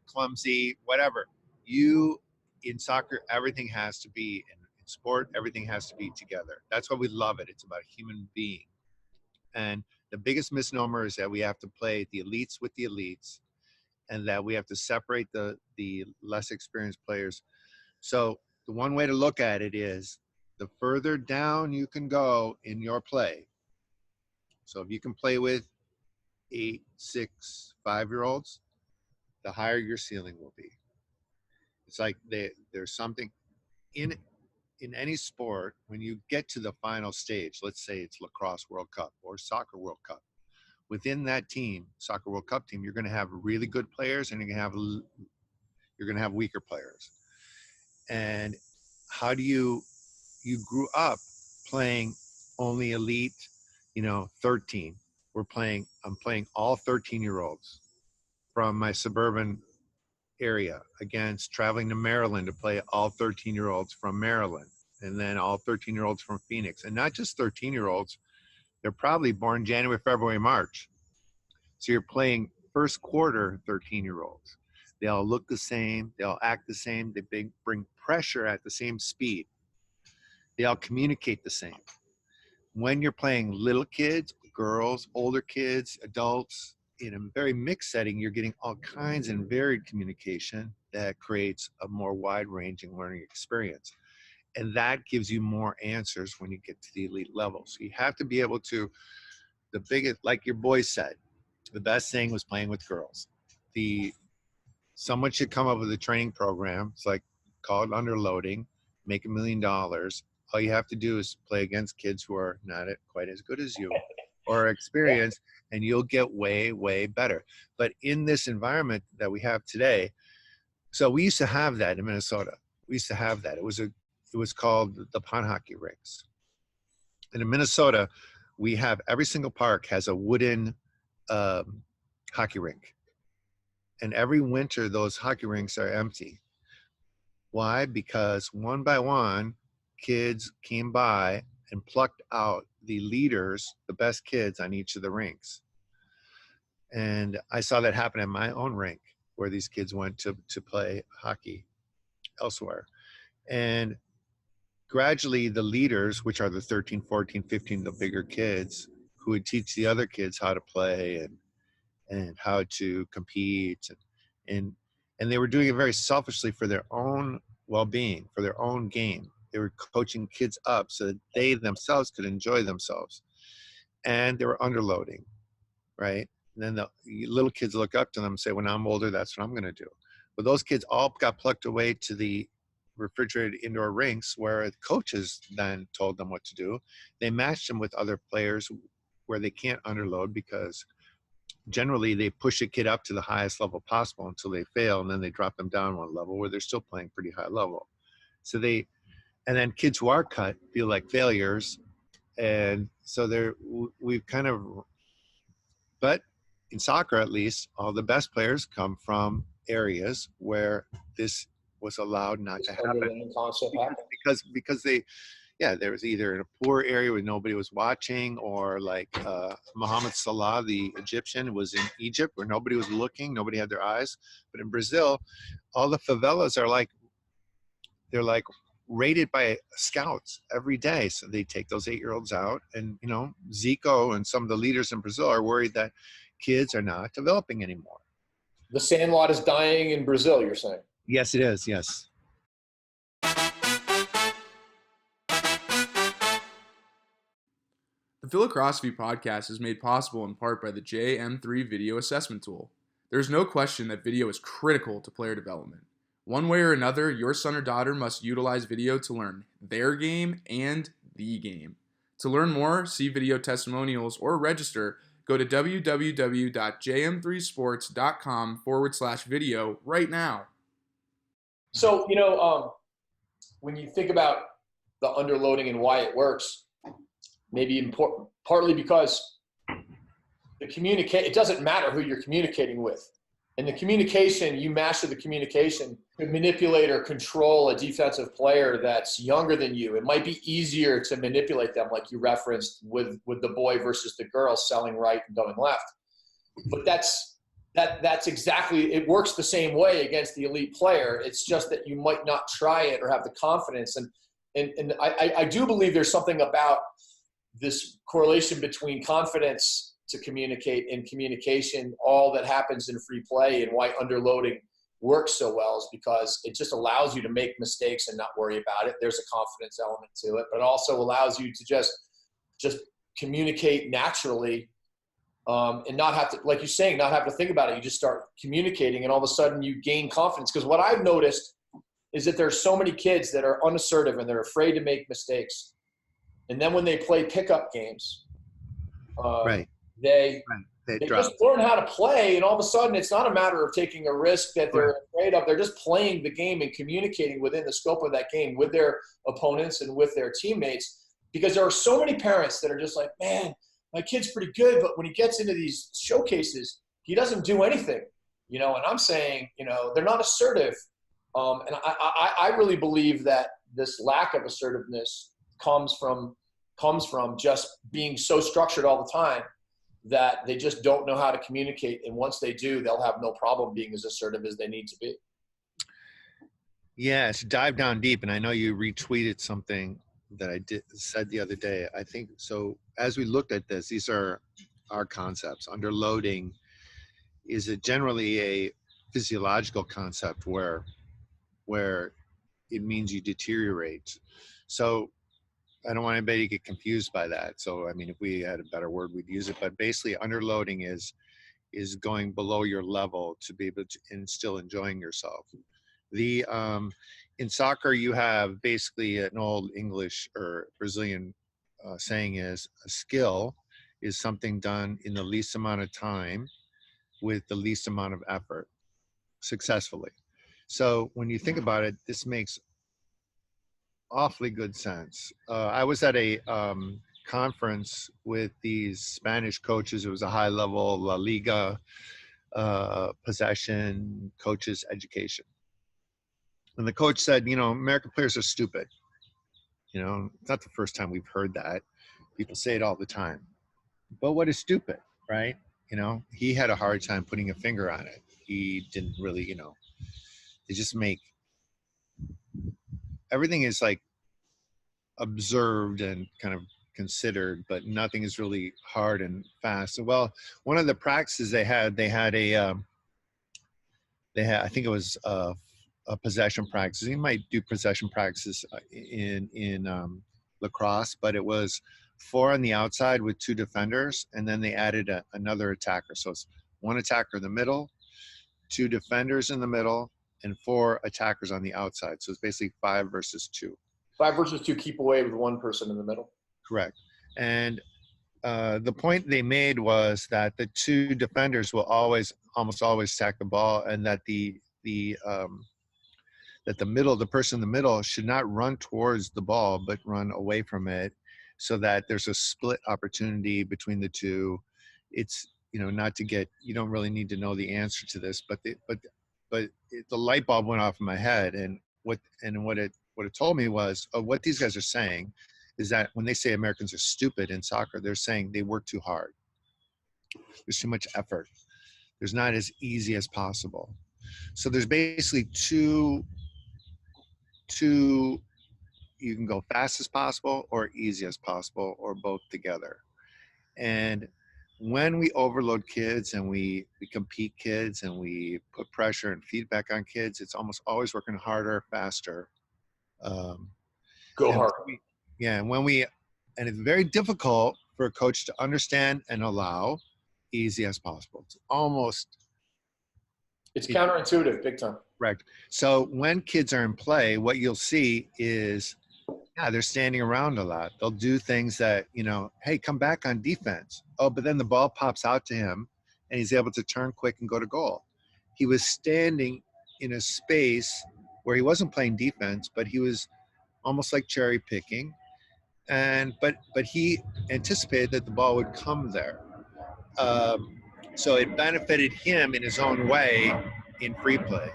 clumsy, whatever. In soccer, everything has to be, in sport, everything has to be together. That's why we love it. It's about a human being. And the biggest misnomer is that we have to play the elites with the elites and that we have to separate the less experienced players. So the one way to look at it is the further down you can go in your play. So if you can play with 8, 6, 5-year-olds, the higher your ceiling will be. It's like there's something in any sport, when you get to the final stage, let's say it's Lacrosse World Cup or Soccer World Cup, within that team, Soccer World Cup team, you're going to have really good players and you're going to have weaker players. And how do you grew up playing only elite, 13. I'm playing all 13-year-olds from my suburban area against traveling to Maryland to play all 13-year-olds from Maryland, and then all 13-year-olds from Phoenix. And not just 13-year-olds, they're probably born January, February, March. So you're playing first quarter 13-year-olds. They all look the same. They all act the same. They bring pressure at the same speed. They all communicate the same. When you're playing little kids, girls, older kids, adults, in a very mixed setting, you're getting all kinds and varied communication that creates a more wide-ranging learning experience. And that gives you more answers when you get to the elite level. So you have to be able to, the biggest, like your boys said, the best thing was playing with girls. Someone should come up with a training program. It's like called Underloading, make $1 million. All you have to do is play against kids who are not quite as good as you or experienced, and you'll get way, way better. But in this environment that we have today, so we used to have that in Minnesota. We used to have that. It was called the pond hockey rinks. And in Minnesota, we have every single park has a wooden hockey rink. And every winter, those hockey rinks are empty. Why? Because one by one, kids came by and plucked out the leaders, the best kids on each of the rinks. And I saw that happen at my own rink, where these kids went to play hockey elsewhere. And gradually the leaders, which are the 13, 14, 15, the bigger kids, who would teach the other kids how to play and how to compete. And they were doing it very selfishly for their own well-being, for their own game. They were coaching kids up so that they themselves could enjoy themselves. And they were underloading, right? And then the little kids look up to them and say, when I'm older, that's what I'm going to do. But those kids all got plucked away to the refrigerated indoor rinks where the coaches then told them what to do. They matched them with other players where they can't underload, because generally they push a kid up to the highest level possible until they fail, and then they drop them down one level where they're still playing pretty high level. So and then kids who are cut feel like failures. And so we've kind of, but in soccer at least, all the best players come from areas where this was allowed not to happen. Because there was either in a poor area where nobody was watching, or like Mohammed Salah, the Egyptian, was in Egypt where nobody was looking, nobody had their eyes. But in Brazil, all the favelas are they're rated by scouts every day. So they take those 8-year-olds out, and Zico and some of the leaders in Brazil are worried that kids are not developing anymore. The sandlot is dying in Brazil, you're saying? Yes, it is. Yes. The Phi-Lacrosse-ophy podcast is made possible in part by the JM3 video assessment tool. There's no question that video is critical to player development. One way or another, your son or daughter must utilize video to learn their game and the game. To learn more, see video testimonials, or register, go to www.jm3sports.com/video right now. So, when you think about the underloading and why it works, maybe partly because it doesn't matter who you're communicating with. And the communication, you master the communication to manipulate or control a defensive player that's younger than you. It might be easier to manipulate them, like you referenced with the boy versus the girl selling right and going left. But that's exactly, it works the same way against the elite player. It's just that you might not try it or have the confidence. And I do believe there's something about this correlation between confidence to communicate in communication, all that happens in free play, and why underloading works so well is because it just allows you to make mistakes and not worry about it. There's a confidence element to it, but it also allows you to just communicate naturally, and not have to, like you're saying, not have to think about it. You just start communicating, and all of a sudden you gain confidence. Because what I've noticed is that there's so many kids that are unassertive and they're afraid to make mistakes. And then when they play pickup games, they just learn how to play, and all of a sudden it's not a matter of taking a risk that they're afraid of. They're just playing the game and communicating within the scope of that game with their opponents and with their teammates. Because there are so many parents that are just like, man, my kid's pretty good, but when he gets into these showcases, he doesn't do anything, and I'm saying, they're not assertive. And I really believe that this lack of assertiveness comes from just being so structured all the time that they just don't know how to communicate. And once they do, they'll have no problem being as assertive as they need to be. Yes, dive down deep. And I know you retweeted something that I said the other day. I think so. As we looked at this, these are our concepts. Underloading is generally a physiological concept where it means you deteriorate. So I don't want anybody to get confused by that. So, I mean, if we had a better word, we'd use it. But basically, underloading is going below your level to be able to and still enjoying yourself. In soccer, you have basically an old English or Brazilian saying is a skill is something done in the least amount of time with the least amount of effort successfully. So when you think about it, this makes awfully good sense. I was at a conference with these Spanish coaches. It was a high level La Liga possession coaches education. And the coach said, American players are stupid. It's not the first time we've heard that. People say it all the time. But what is stupid, right? He had a hard time putting a finger on it. He didn't really, they just make, everything is like observed and kind of considered, but nothing is really hard and fast. So, well, one of the practices they had I think it was a possession practice. You might do possession practices in lacrosse, but it was 4 on the outside with 2 defenders, and then they added another attacker. So it's 1 attacker in the middle, 2 defenders in the middle, and 4 attackers on the outside. So it's basically 5 versus 2. 5 versus 2, keep away with 1 person in the middle. Correct. And the point they made was that the 2 defenders will almost always sack the ball, and that the person in the middle should not run towards the ball, but run away from it, so that there's a split opportunity between the 2. It's, not to get, you don't really need to know the answer to this, but the light bulb went off in my head. And what it told me was, what these guys are saying is that when they say Americans are stupid in soccer, they're saying they work too hard. There's too much effort. There's not as easy as possible. So there's basically two, you can go fast as possible or easy as possible, or both together. And when we overload kids and we compete kids and we put pressure and feedback on kids, it's almost always working harder, faster. Go hard. And it's very difficult for a coach to understand and allow easy as possible. It's counterintuitive, big time. Correct. So when kids are in play, what you'll see is, they're standing around a lot. They'll do things that, hey, come back on defense. Oh, but then the ball pops out to him and he's able to turn quick and go to goal. He was standing in a space where he wasn't playing defense, but he was almost like cherry picking. But he anticipated that the ball would come there. So it benefited him in his own way in free play.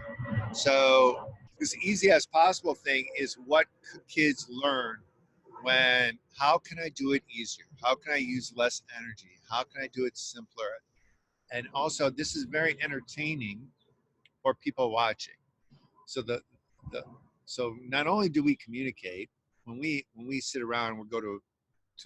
So this easy as possible thing is what kids learn how can I do it easier? How can I use less energy? How can I do it simpler? And also, this is very entertaining for people watching. So so not only do we communicate when we sit around and we go to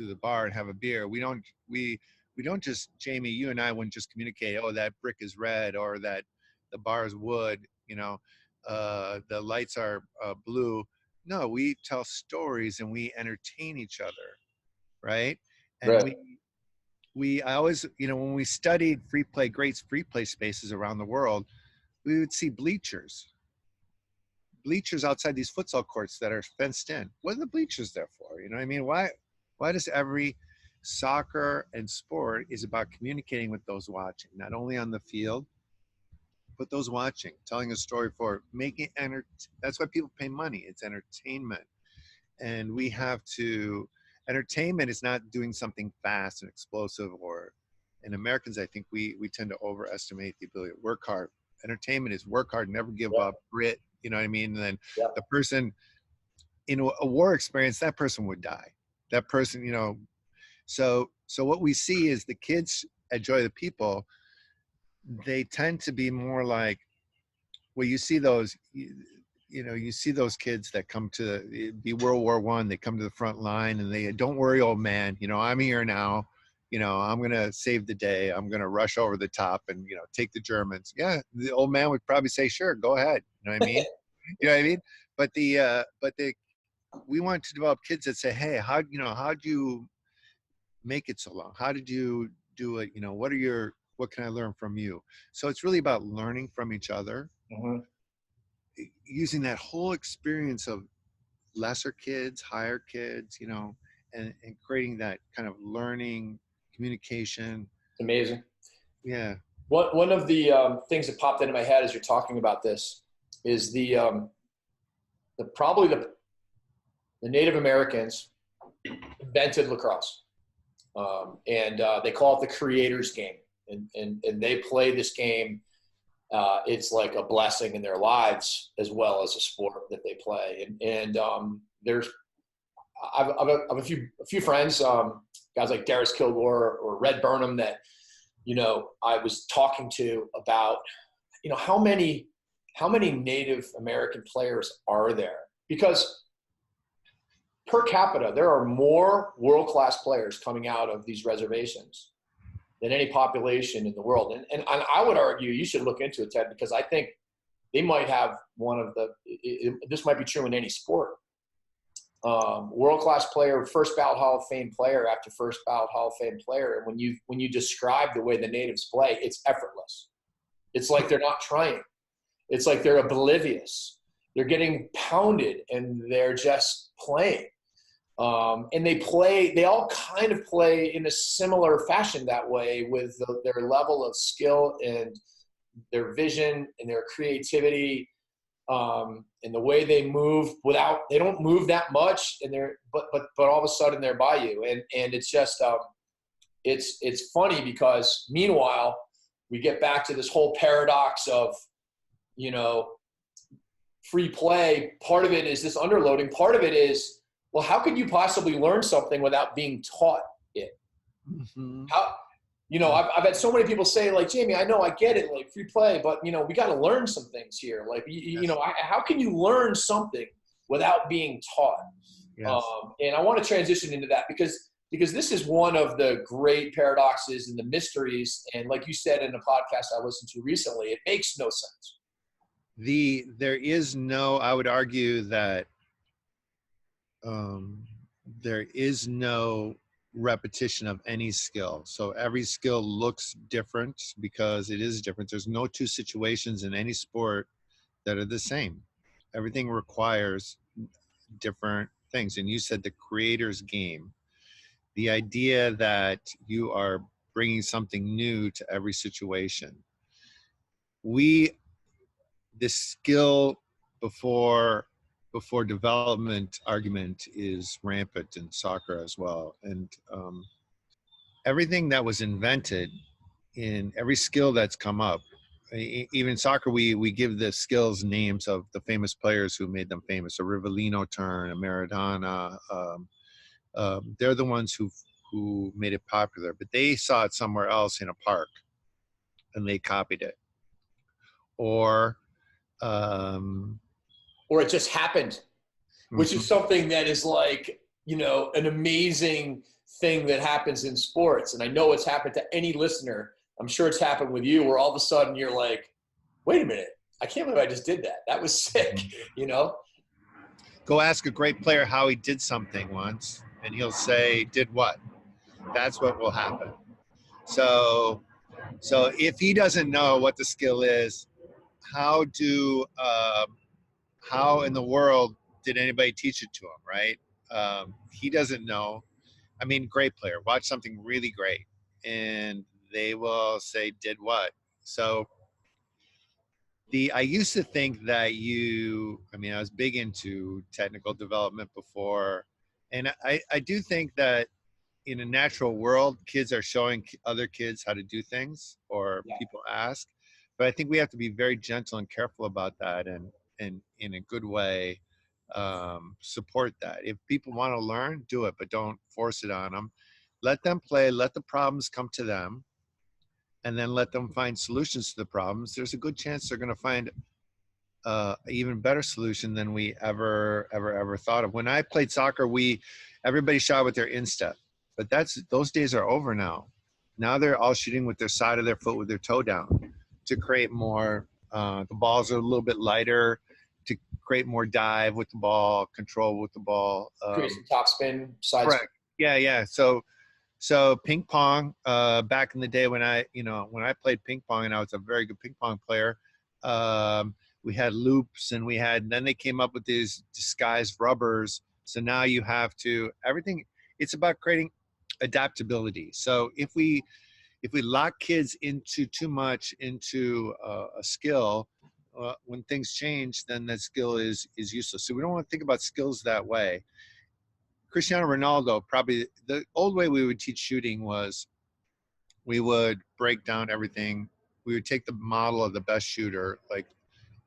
the bar and have a beer, we don't just, Jamie, you and I wouldn't just communicate, oh, that brick is red or that the bar is wood, the lights are blue. No, we tell stories and we entertain each other, right? And Right. I always, when we studied great free play spaces around the world, we would see bleachers outside these futsal courts that are fenced in. What are the bleachers there for? You know what I mean? Why does every soccer and sport is about communicating with those watching, not only on the field, but those watching, telling a story for making that's why people pay money. It's entertainment. And we have to, entertainment is not doing something fast and explosive, and Americans, I think we tend to overestimate the ability to work hard. Entertainment is work hard, never give up, grit, you know what I mean? And then the person, in a war experience, that person would die. That person, so what we see is the kids at Joy of the People, they tend to be more like, well, you see those, you see those kids that come to be World War I, they come to the front line and they, don't worry, old man, I'm here now, I'm going to save the day. I'm going to rush over the top and, take the Germans. Yeah. The old man would probably say, sure, go ahead. You know what I mean? You know what I mean? But we want to develop kids that say, hey, how'd you make it so long? How did you do it? What can I learn from you? So it's really about learning from each other, using that whole experience of lesser kids, higher kids, and creating that kind of learning, communication. Amazing. Yeah. One of the things that popped into my head as you're talking about this is the Native Americans invented lacrosse, and they call it the creator's game, and they play this game. It's like a blessing in their lives as well as a sport that they play. And there's, I've a few friends, guys like Darius Kilgore or Red Burnham that, I was talking to about, how many Native American players are there? Because per capita, there are more world-class players coming out of these reservations than any population in the world. And I would argue you should look into it, Ted, because I think they might have this might be true in any sport. World-class player, first ballot Hall of Fame player after first ballot Hall of Fame player. And when you describe the way the natives play, it's effortless. It's like they're not trying. It's like they're oblivious. They're getting pounded and they're just playing. And they all kind of play in a similar fashion that way, with their level of skill and their vision and their creativity, and the way they move they don't move that much, and but all of a sudden they're by you. And it's just, it's funny because meanwhile, we get back to this whole paradox of, free play. Part of it is this underloading. Part of it is, well, how could you possibly learn something without being taught it? Mm-hmm. I've had so many people say, like, Jamie, I know I get it, like free play, but we got to learn some things here. Like, how can you learn something without being taught? Yes. And I want to transition into that because this is one of the great paradoxes and the mysteries. And like you said in a podcast I listened to recently, it makes no sense. I would argue that there is no repetition of any skill. So every skill looks different because it is different. There's no two situations in any sport that are the same. Everything requires different things. And you said the creator's game, the idea that you are bringing something new to every situation. The skill before development argument is rampant in soccer as well. And everything that was invented, in every skill that's come up, even soccer, we give the skills names of the famous players who made them famous. A Rivellino turn, a Maradona. They're the ones who made it popular, but they saw it somewhere else in a park and they copied it. Or it just happened, which is something that is like, an amazing thing that happens in sports. And I know it's happened to any listener. I'm sure it's happened with you, where all of a sudden you're like, wait a minute, I can't believe I just did that. That was sick, you know? Go ask a great player how he did something once, and he'll say, did what? That's what will happen. So if he doesn't know what the skill is, how in the world did anybody teach it to him, right? He doesn't know. I mean, great player, watch something really great, and they will say, did what? So I used to think that I was big into technical development before, and I do think that in a natural world, kids are showing other kids how to do things, or people ask, but I think we have to be very gentle and careful about that, and in a good way, support that. If people want to learn, do it, but don't force it on them. Let them play, let the problems come to them, and then let them find solutions to the problems. There's a good chance they're going to find an even better solution than we ever thought of. When I played soccer, everybody shot with their instep, but those days are over now. Now they're all shooting with their side of their foot with their toe down to create more. The balls are a little bit lighter to create more dive with the ball, control with the ball. Create some top spin, side correct. spin. Yeah. So ping pong, back in the day when I played ping pong, and I was a very good ping pong player, we had loops, and then they came up with these disguised rubbers. So now you have to, everything, it's about creating adaptability. So if we lock kids into too much into a skill, when things change, then that skill is useless. So we don't want to think about skills that way. Cristiano Ronaldo, probably the old way we would teach shooting was we would break down everything. We would take the model of the best shooter, like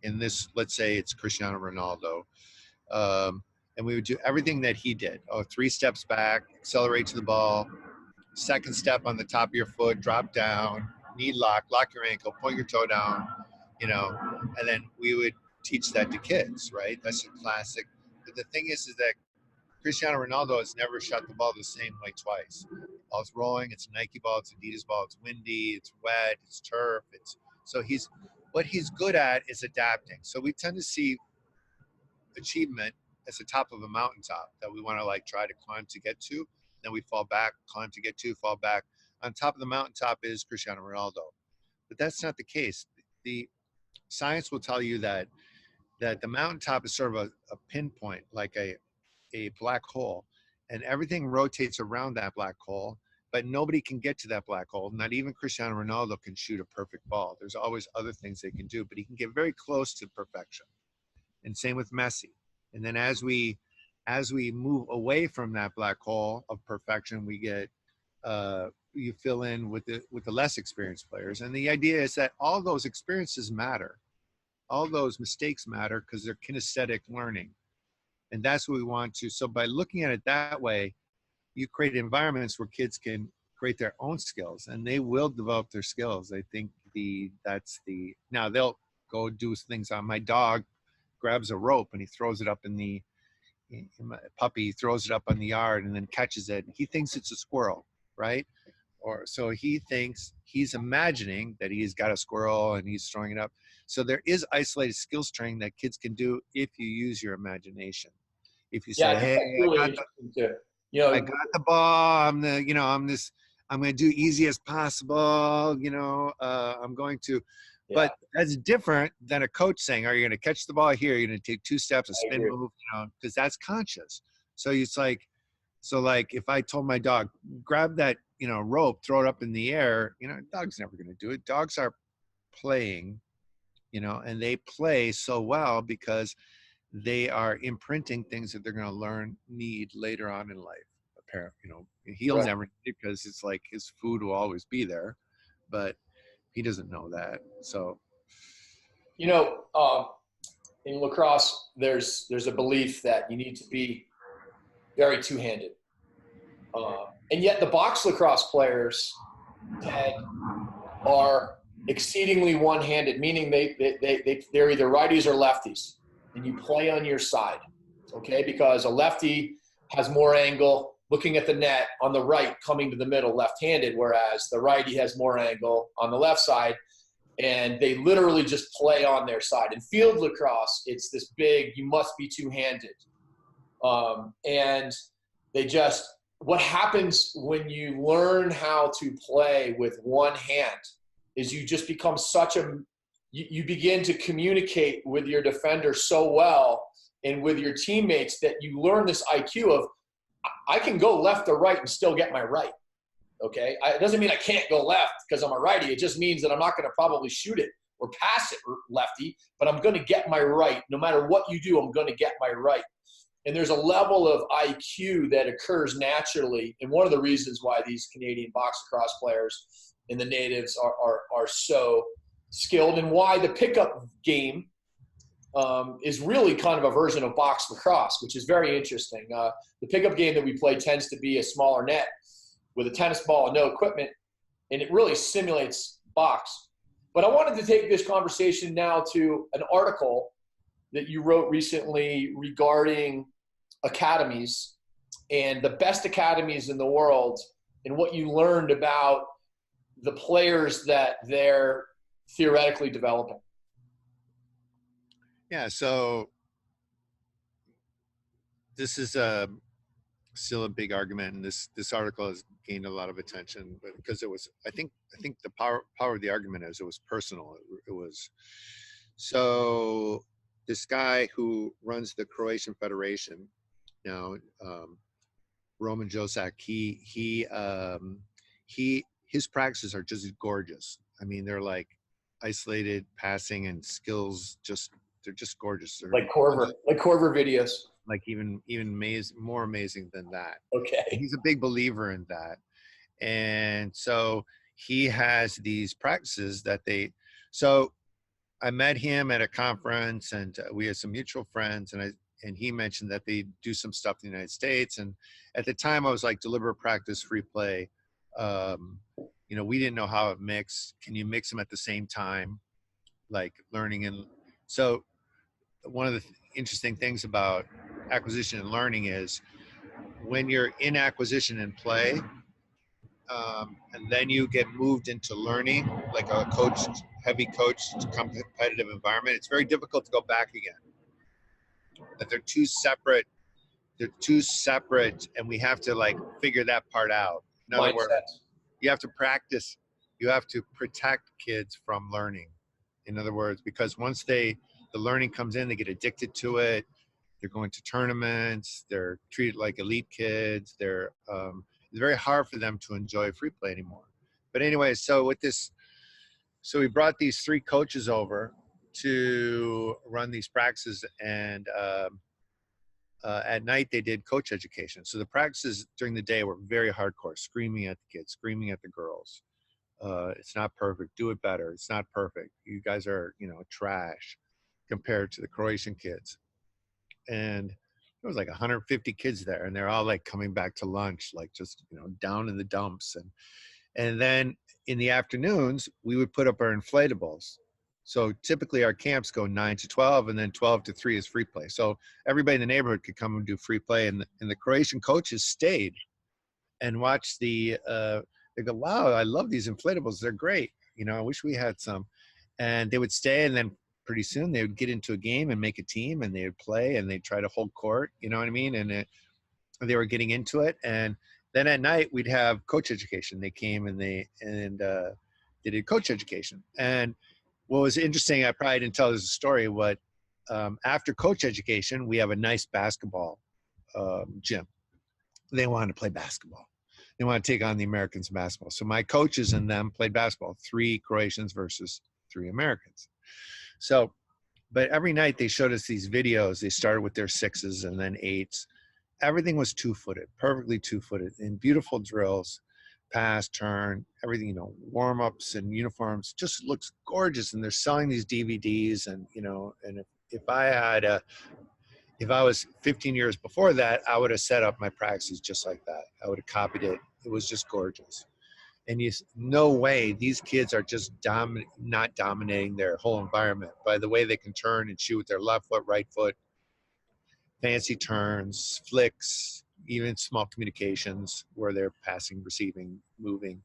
in this, let's say it's Cristiano Ronaldo, and we would do everything that he did. 3 steps back, accelerate to the ball, second step on the top of your foot, drop down, knee lock your ankle, point your toe down, and then we would teach that to kids, right? That's a classic. But the thing is that Cristiano Ronaldo has never shot the ball the same way twice. Ball's rolling, it's a Nike ball, it's Adidas ball, it's windy, it's wet, it's turf. What he's good at is adapting. So we tend to see achievement as the top of a mountaintop that we want to try to climb to get to. Then we fall back, climb to get to, fall back. On top of the mountaintop is Cristiano Ronaldo. But that's not the case. The science will tell you that the mountaintop is sort of a pinpoint, like a black hole, and everything rotates around that black hole, but nobody can get to that black hole. Not even Cristiano Ronaldo can shoot a perfect ball. There's always other things they can do, but he can get very close to perfection. And same with Messi. And then as we move away from that black hole of perfection, we get you fill in with the less experienced players. And the idea is that all those experiences matter. All those mistakes matter because they're kinesthetic learning. And that's what we want to. So by looking at it that way, you create environments where kids can create their own skills, and they will develop their skills. I think now they'll go do things on. My dog grabs a rope and he throws it up my puppy throws it up on the yard and then catches it. He thinks it's a squirrel, right? So he thinks, he's imagining that he's got a squirrel and he's throwing it up. So there is isolated skills training that kids can do if you use your imagination. If you say, "Hey, really I got the ball. I'm going to do easy as possible. I'm going to." Yeah. But that's different than a coach saying, "Are you going to catch the ball here? You're going to take 2 steps, a spin move," because that's conscious. So it's like if I told my dog, grab that, rope, throw it up in the air, dog's never going to do it. Dogs are playing, and they play so well because they are imprinting things that they're going to need later on in life. Apparently, he'll never need it because it's like his food will always be there, but he doesn't know that. So, in lacrosse, there's a belief that you need to be very two-handed. And yet the box lacrosse players, Ted, are exceedingly one-handed, meaning they're either righties or lefties, and you play on your side, okay? Because a lefty has more angle, looking at the net on the right, coming to the middle, left-handed, whereas the righty has more angle on the left side, and they literally just play on their side. In field lacrosse, it's this big, you must be two-handed. And they just, what happens when you learn how to play with one hand is you just become you begin to communicate with your defender so well and with your teammates that you learn this IQ of, I can go left or right and still get my right. Okay. It doesn't mean I can't go left because I'm a righty. It just means that I'm not going to probably shoot it or pass it lefty, but I'm going to get my right. No matter what you do, I'm going to get my right. And there's a level of IQ that occurs naturally. And one of the reasons why these Canadian box lacrosse players and the natives are so skilled, and why the pickup game is really kind of a version of box lacrosse, which is very interesting. The pickup game that we play tends to be a smaller net with a tennis ball and no equipment, and it really simulates box. But I wanted to take this conversation now to an article that you wrote recently regarding academies and the best academies in the world and what you learned about the players that they're theoretically developing. Yeah, so this is still a big argument, and this article has gained a lot of attention, but because it was, I think the power of the argument is it was personal. It was, so this guy who runs the Croatian Federation now, Roman Josak, his practices are just gorgeous. I mean, they're like isolated passing and skills, they're just gorgeous. They're like Corver videos. Like even more amazing than that. Okay. He's a big believer in that. And so he has these practices that so I met him at a conference, and we had some mutual friends, and he mentioned that they do some stuff in the United States. And at the time I was like, deliberate practice, free play. We didn't know how it mixed. Can you mix them at the same time? Like learning. And so one of the interesting things about acquisition and learning is when you're in acquisition and play, and then you get moved into learning, like a heavy coached competitive environment, it's very difficult to go back again. That they're two separate, and we have to like figure that part out. In other words, you have to practice, you have to protect kids from learning. In other words, because once the learning comes in, they get addicted to it. They're going to tournaments. They're treated like elite kids. It's very hard for them to enjoy free play anymore. But anyway, so we brought these 3 coaches over to run these practices, and at night they did coach education. So the practices during the day were very hardcore, screaming at the kids, screaming at the girls. It's not perfect. Do it better. It's not perfect. You guys are, trash compared to the Croatian kids. And there was like 150 kids there, and they're all like coming back to lunch, like just, down in the dumps. And then in the afternoons, we would put up our inflatables. So typically our camps go 9 to 12, and then 12 to 3 is free play. So everybody in the neighborhood could come and do free play. And the Croatian coaches stayed and watched they go, wow, I love these inflatables. They're great. I wish we had some. And they would stay, and then pretty soon they would get into a game and make a team, and they would play, and they'd try to hold court, you know what I mean? And they were getting into it. And then at night we'd have coach education. They came and they did coach education. And what was interesting, I probably didn't tell this story, after coach education, we have a nice basketball gym. They wanted to play basketball. They want to take on the Americans in basketball. So my coaches and them played basketball, 3 Croatians versus 3 Americans. So, but every night they showed us these videos. They started with their 6s and then 8s. Everything was 2-footed, perfectly 2-footed, in beautiful drills, pass, turn, everything, warm-ups and uniforms, just looks gorgeous. And they're selling these DVDs, and, and if I was 15 years before that, I would have set up my practices just like that. I would have copied it. It was just gorgeous. And no way these kids are just not dominating their whole environment by the way they can turn and shoot with their left foot, right foot, fancy turns, flicks, even small communications where they're passing, receiving, moving.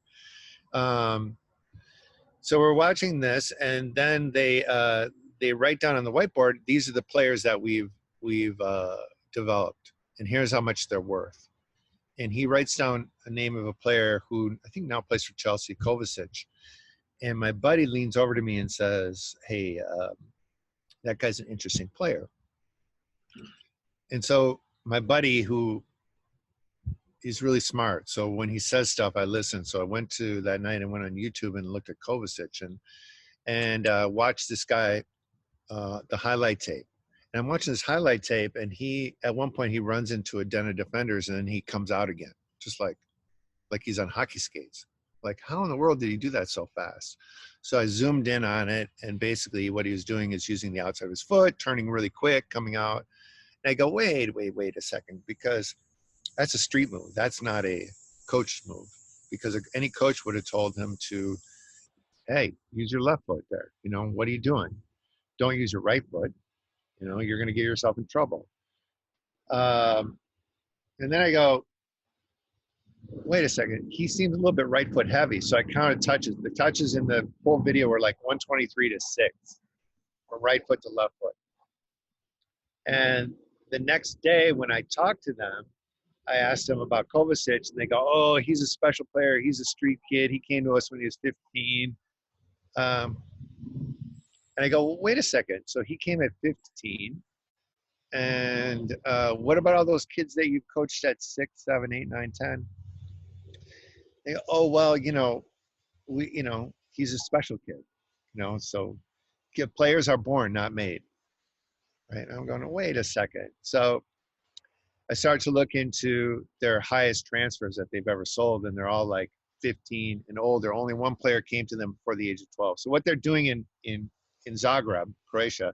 So we're watching this, and then they write down on the whiteboard, these are the players that we've developed, and here's how much they're worth. And he writes down a name of a player who I think now plays for Chelsea, Kovacic. And my buddy leans over to me and says, hey, that guy's an interesting player. And so my buddy, who is really smart, so when he says stuff, I listen. So I went to that night and went on YouTube and looked at Kovacic and watched this guy, the highlight tape. And I'm watching this highlight tape, and he, at one point, he runs into a den of defenders, and then he comes out again, just like he's on hockey skates. Like, how in the world did he do that so fast? So I zoomed in on it, and basically what he was doing is using the outside of his foot, turning really quick, coming out. And I go, wait a second, because that's a street move. That's not a coach move, because any coach would have told him to, hey, use your left foot there. You know, what are you doing? Don't use your right foot. You know, you're going to get yourself in trouble. And then I go, wait a second. He seems a little bit right foot heavy. So I counted touches. The touches in the full video were like 123 to 6 from right foot to left foot. And the next day when I talked to them, I asked them about Kovacic, and they go, oh, he's a special player. He's a street kid. He came to us when he was 15. And I go, well, wait a second. So he came at 15. And what about all those kids that you coached at 6, 7, 8, 9, 10? They go, oh, well, he's a special kid, so players are born, not made. Right. And I'm going, wait a second. So I started to look into their highest transfers that they've ever sold, and they're all like 15 and older. Only one player came to them before the age of 12. So what they're doing in Zagreb, Croatia,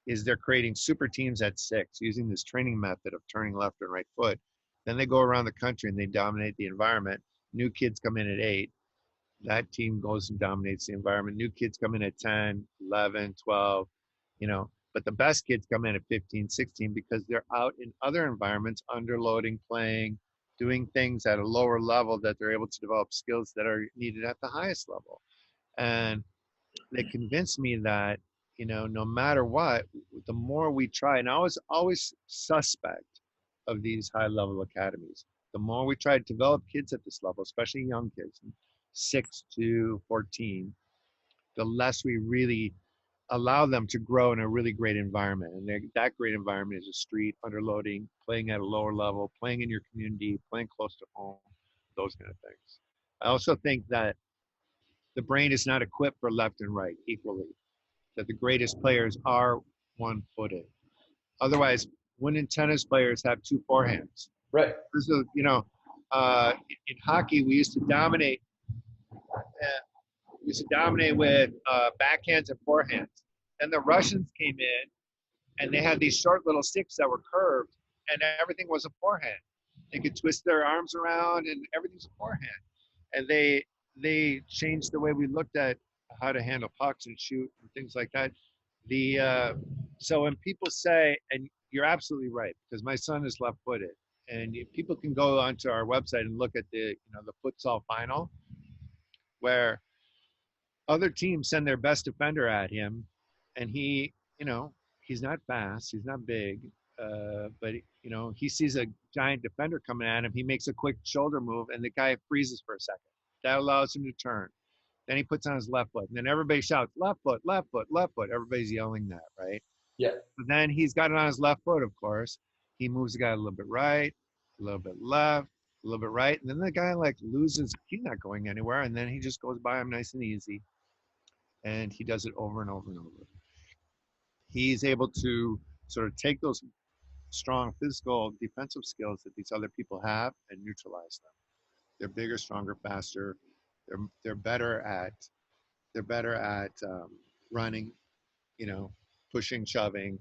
is they're creating super teams at 6 using this training method of turning left and right foot. Then they go around the country and they dominate the environment. New kids come in at 8. That team goes and dominates the environment. New kids come in at 10, 11, 12, but the best kids come in at 15, 16 because they're out in other environments, underloading, playing, doing things at a lower level that they're able to develop skills that are needed at the highest level. And they convinced me that, no matter what, the more we try, and I was always suspect of these high level academies, the more we try to develop kids at this level, especially young kids, 6 to 14, the less we really allow them to grow in a really great environment. And that great environment is a street, underloading, playing at a lower level, playing in your community, playing close to home, those kind of things. I also think that the brain is not equipped for left and right equally, that the greatest players are one-footed. Otherwise, wouldn't tennis players have 2 forehands? Right. So, in hockey, we used to dominate. With backhands and forehands. Then the Russians came in, and they had these short little sticks that were curved, and everything was a forehand. They could twist their arms around, and everything's a forehand. And they changed the way we looked at how to handle pucks and shoot and things like that. So when people say, and you're absolutely right, because my son is left-footed, and people can go onto our website and look at the futsal final, where other teams send their best defender at him, and he's not fast, he's not big, but he sees a giant defender coming at him. He makes a quick shoulder move, and the guy freezes for a second. That allows him to turn. Then he puts on his left foot, and then everybody shouts, left foot, left foot, left foot. Everybody's yelling that, right? Yeah. But then he's got it on his left foot, of course. He moves the guy a little bit right, a little bit left, a little bit right, and then the guy loses. He's not going anywhere, and then he just goes by him nice and easy. And he does it over and over and over. He's able to sort of take those strong physical defensive skills that these other people have and neutralize them. They're bigger, stronger, faster. They're better at running, pushing, shoving,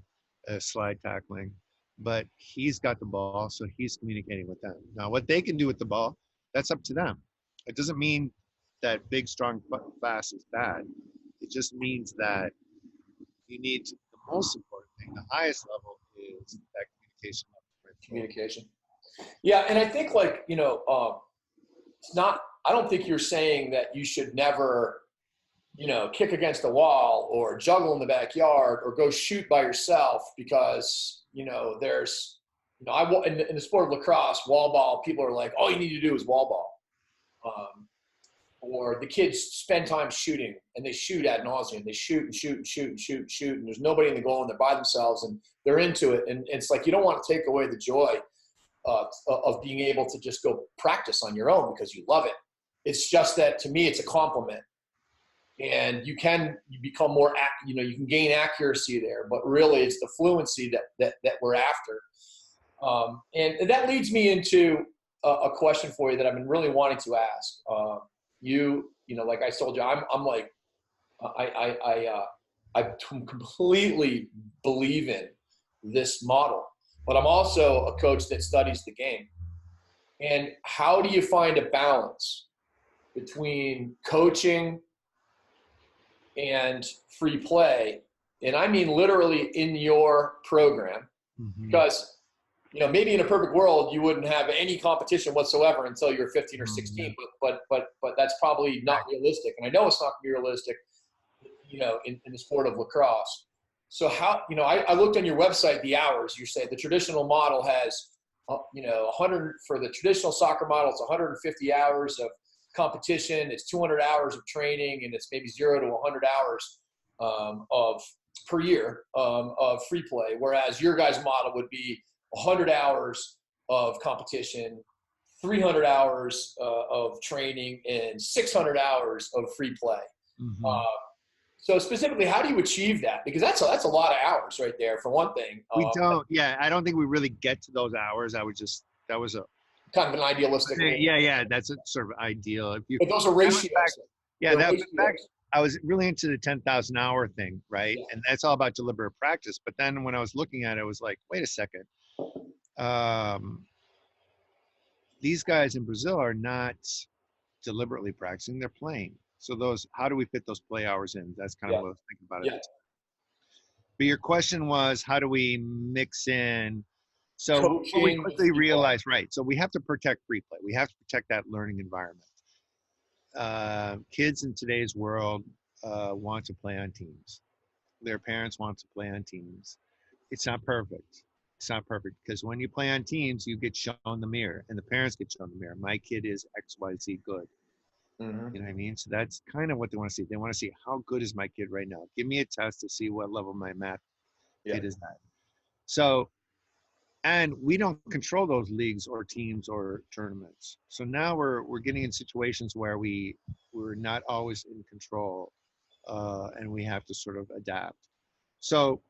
slide tackling. But he's got the ball, so he's communicating with them. Now, what they can do with the ball, that's up to them. It doesn't mean that big, strong, fast is bad. It just means that you need the most important thing, the highest level, is that communication level. Communication. Yeah, and I think it's not. I don't think you're saying that you should never, kick against the wall or juggle in the backyard or go shoot by yourself because there's in the sport of lacrosse, wall ball. People are like, all you need to do is wall ball. Or the kids spend time shooting and they shoot ad nauseum. They shoot and shoot and shoot and shoot and shoot, and there's nobody in the goal and they're by themselves and they're into it. And it's like you don't want to take away the joy of being able to just go practice on your own because you love it. It's just that to me, it's a compliment, and you become more, you can gain accuracy there. But really, it's the fluency that we're after. And that leads me into a question for you that I've been really wanting to ask. Like I told you, I completely believe in this model, but I'm also a coach that studies the game. And how do you find a balance between coaching and free play? And I mean literally in your program, because maybe in a perfect world you wouldn't have any competition whatsoever until you're 15 or 16, but that's probably not realistic. And I know it's not going to be realistic, in the sport of lacrosse. So how, I looked on your website, the hours. You say the traditional model has, 100 for the traditional soccer model. It's 150 hours of competition. It's 200 hours of training, and it's maybe 0 to 100 hours of per year of free play. Whereas your guys' model would be 100 hours of competition, 300 hours of training, and 600 hours of free play. So specifically, how do you achieve that? Because that's a lot of hours right there, for one thing. We don't. Yeah, I don't think we really get to those hours. That was a kind of an idealistic. Yeah. That's a sort of ideal. But those are ratios. I was really into the 10,000 hour thing, right? Yeah. And that's all about deliberate practice. But then when I was looking at it, I was like, wait a second. These guys in Brazil are not deliberately practicing; they're playing. So how do we fit those play hours in? That's kind of what I was thinking about it. But your question was, how do we mix in? So we quickly realized, right? So we have to protect free play. We have to protect that learning environment. Kids in today's world want to play on teams. Their parents want to play on teams. It's not perfect. It's not perfect because when you play on teams, you get shown the mirror, and the parents get shown the mirror. My kid is XYZ good. You know what I mean? So that's kind of what they want to see. They want to see, how good is my kid right now? Give me a test to see what level my math kid is at. So, and we don't control those leagues or teams or tournaments. So now we're getting in situations where we're not always in control, and we have to sort of adapt. So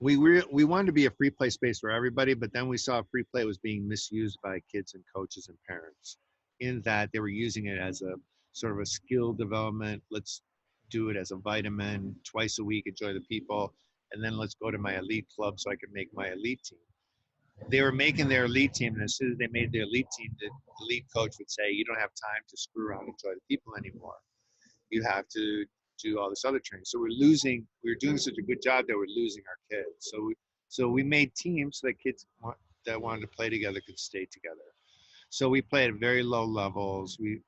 we wanted to be a free play space for everybody, but then we saw free play was being misused by kids and coaches and parents, in that they were using it as a sort of a skill development. Let's do it as a vitamin twice a week, enjoy the people, and then let's go to my elite club so I can make my elite team. They were making their elite team, and as soon as they made their elite team, the elite coach would say, you don't have time to screw around and enjoy the people anymore. You have to do all this other training. So we're doing such a good job that we're losing our kids. So we made teams so that kids that wanted to play together could stay together. So we play at very low levels. We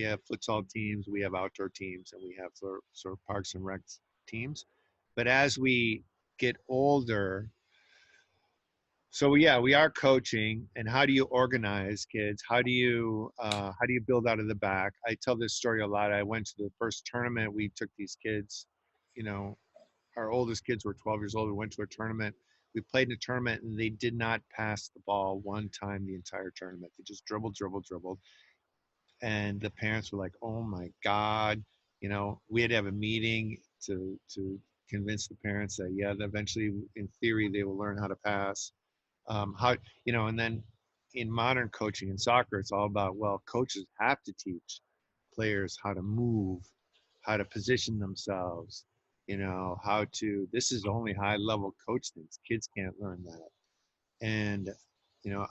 have futsal teams, we have outdoor teams, and we have sort of parks and rec teams. But as we get older, so yeah, we are coaching. And how do you organize kids? How do you build out of the back? I tell this story a lot. I went to the first tournament. We took these kids, our oldest kids were 12 years old. We went to a tournament. We played in a tournament, and they did not pass the ball one time the entire tournament. They just dribbled. And the parents were like, oh my God. We had to have a meeting to convince the parents that, that eventually, in theory, they will learn how to pass. And then in modern coaching in soccer, it's all about, coaches have to teach players how to move, how to position themselves, this is only high level coach things. Kids can't learn that. And,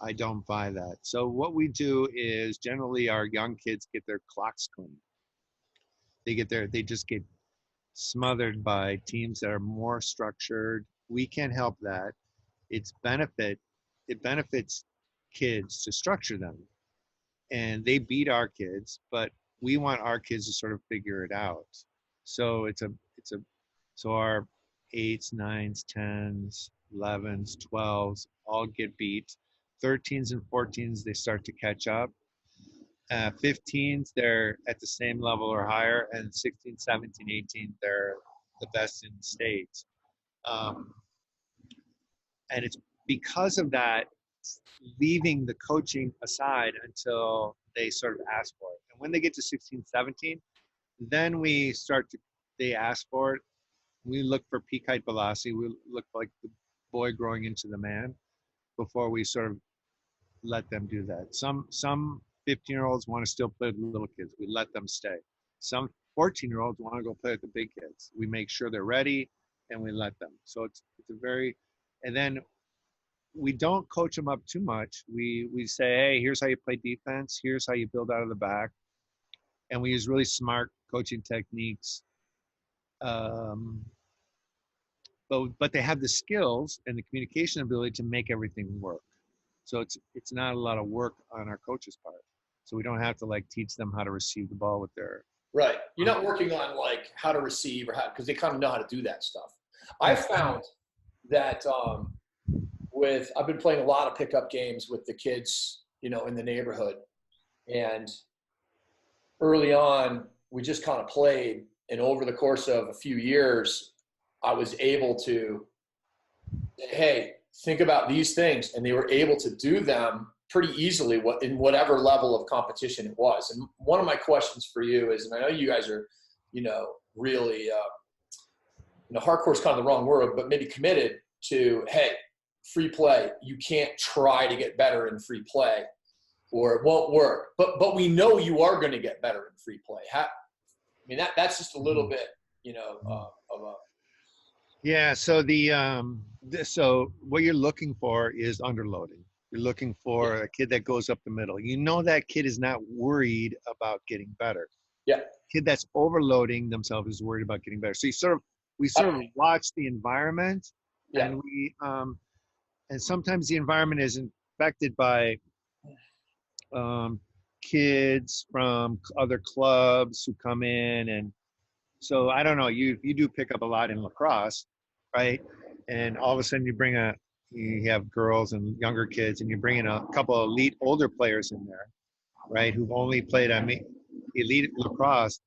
I don't buy that. So what we do is generally our young kids get their clocks cleaned. They just get smothered by teams that are more structured. We can't help that. It's benefit it benefits kids to structure them, and they beat our kids, but we want our kids to sort of figure it out. So so our 8s, 9s, 10s, 11s, 12s all get beat. 13s and 14s, they start to catch up. 15s, they're at the same level or higher, and 16, 17, 18, they're the best in the state. And it's because of that, leaving the coaching aside until they sort of ask for it. And when they get to 16, 17, then they ask for it. We look for peak height velocity. We look like the boy growing into the man before we sort of let them do that. Some 15-year-olds want to still play with little kids. We let them stay. Some 14-year-olds want to go play with the big kids. We make sure they're ready and we let them. So it's a very, and then we don't coach them up too much. We say, hey, here's how you play defense. Here's how you build out of the back. And we use really smart coaching techniques. But they have the skills and the communication ability to make everything work. So it's not a lot of work on our coach's part. So we don't have to like teach them how to receive the ball with their. Right. You're not working on like how to receive or how, because they kind of know how to do that stuff. I found that I've been playing a lot of pickup games with the kids, you know, in the neighborhood. And early on, we just kind of played. And over the course of a few years, I was able to, hey, think about these things. And they were able to do them pretty easily in whatever level of competition it was. And one of my questions for you is, and I know you guys are, you know, really, hardcore is kind of the wrong word, but maybe committed to, hey, free play. You can't try to get better in free play or it won't work. But we know you are going to get better in free play. That's just a little bit, of a. Yeah. So so what you're looking for is underloading. You're looking for a kid that goes up the middle. You know that kid is not worried about getting better. Yeah. Kid that's overloading themselves is worried about getting better. So we sort of watch the environment, and and sometimes the environment is affected by kids from other clubs who come in, and so I don't know. You do pick up a lot in lacrosse, right? And all of a sudden you have girls and younger kids, and you bring in a couple of elite older players in there, right? Who've only played elite lacrosse.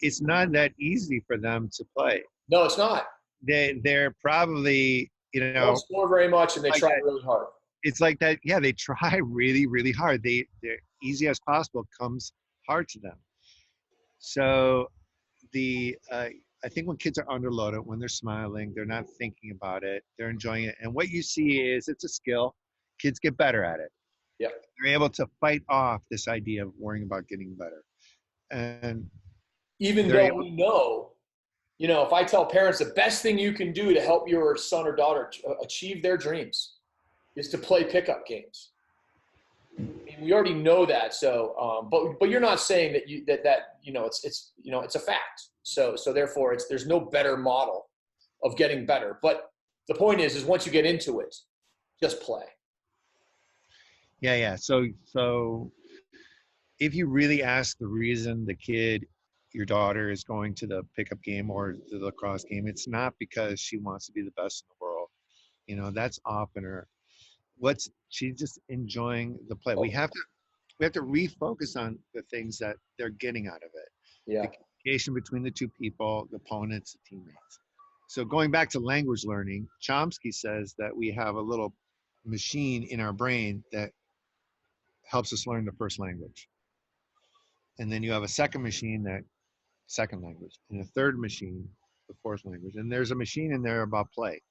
It's not that easy for them to play. No, it's not. They're probably, They don't score very much, and they try really hard. It's like that. Yeah, they try really, really hard. They're easy as possible comes hard to them. So I think when kids are underloaded, when they're smiling, they're not thinking about it, they're enjoying it. And what you see is it's a skill. Kids get better at it. Yeah. They're able to fight off this idea of worrying about getting better. And even though we know, if I tell parents the best thing you can do to help your son or daughter achieve their dreams is to play pickup games. I mean, we already know that. So, but you're not saying that it's a fact. So therefore there's no better model of getting better. But the point is once you get into it, just play. Yeah. So if you really ask the reason your daughter is going to the pickup game or the lacrosse game, it's not because she wants to be the best in the world. That's often she's just enjoying the play. We have to refocus on the things that they're getting out of it. Yeah. The communication between the two people, the opponents, the teammates. So going back to language learning, Chomsky says that we have a little machine in our brain that helps us learn the first language. And then you have a second machine, that second language, and a third machine, the fourth language. And there's a machine in there about play.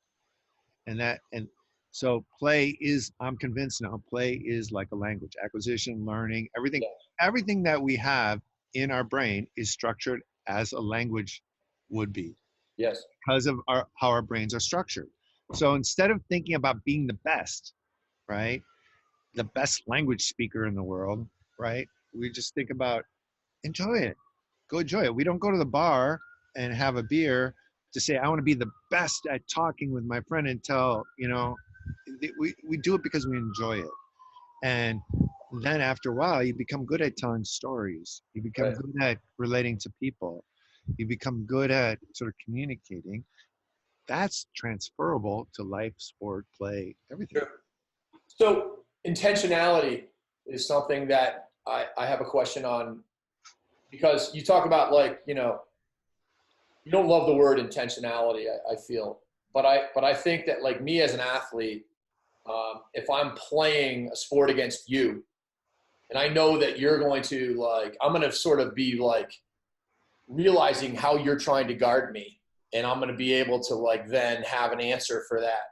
So play is, I'm convinced now, play is like a language. Acquisition, learning, everything that we have in our brain is structured as a language would be. Yes. Because of how our brains are structured. So instead of thinking about being the best, right, the best language speaker in the world, right, we just think about enjoy it. Go enjoy it. We don't go to the bar and have a beer to say, I want to be the best at talking with my friend until, we do it because we enjoy it. And then after a while, you become good at telling stories. You become Right. good at relating to people. You become good at sort of communicating. That's transferable to life, sport, play, everything. Sure. So intentionality is something that I have a question on, because you talk about, like, you don't love the word intentionality, I feel, but I think that, like, me as an athlete, if I'm playing a sport against you, and I know that you're going to, like, I'm going to sort of be like realizing how you're trying to guard me, and I'm going to be able to, like, then have an answer for that.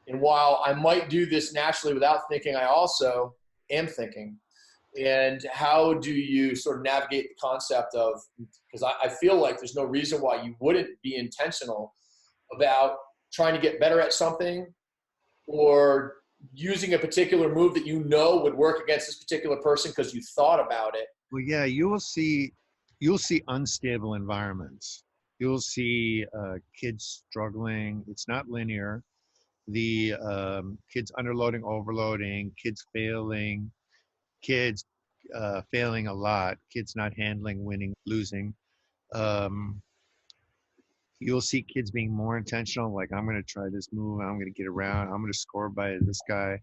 And while I might do this naturally without thinking, I also am thinking. And how do you sort of navigate the concept of, because I feel like there's no reason why you wouldn't be intentional about trying to get better at something, or using a particular move that you know would work against this particular person because you thought about it. Well, yeah, you'll see unstable environments. You'll see kids struggling. It's not linear. The kids underloading, overloading, kids failing, kids failing a lot, kids not handling, winning, losing. You'll see kids being more intentional, like, I'm going to try this move, I'm going to get around, I'm going to score by this guy.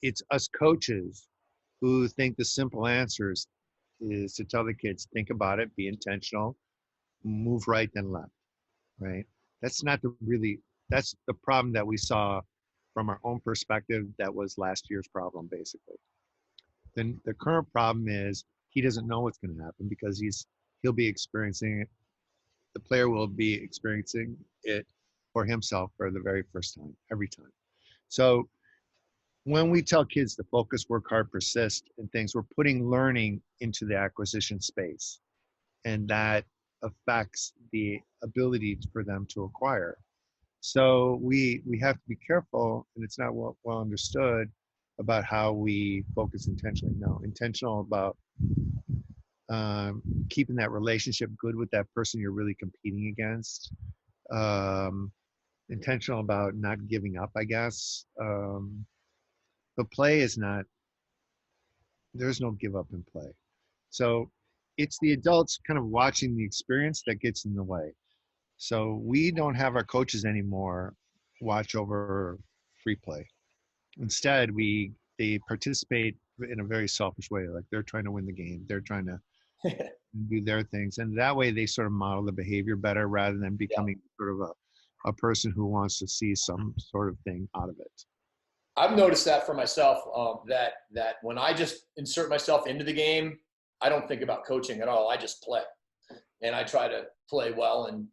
It's us coaches who think the simple answers is to tell the kids, think about it, be intentional, move right then left, right? That's not that's the problem that we saw from our own perspective. That was last year's problem, basically. Then the current problem is he doesn't know what's going to happen because he'll be experiencing it. The player will be experiencing it for himself for the very first time, every time. So when we tell kids to focus, work hard, persist, and things, we're putting learning into the acquisition space, and that affects the ability for them to acquire. So we have to be careful, and it's not well understood about how we focus intentionally. No, intentional about keeping that relationship good with that person you're really competing against. Intentional about not giving up, I guess. But play is not, there's no give up in play. So it's the adults kind of watching the experience that gets in the way. So we don't have our coaches anymore watch over free play. Instead, they participate in a very selfish way. Like, they're trying to win the game. They're trying to do their things. And that way they sort of model the behavior better rather than becoming sort of a person who wants to see some sort of thing out of it. I've noticed that for myself, that when I just insert myself into the game, I don't think about coaching at all. I just play, and I try to play well and,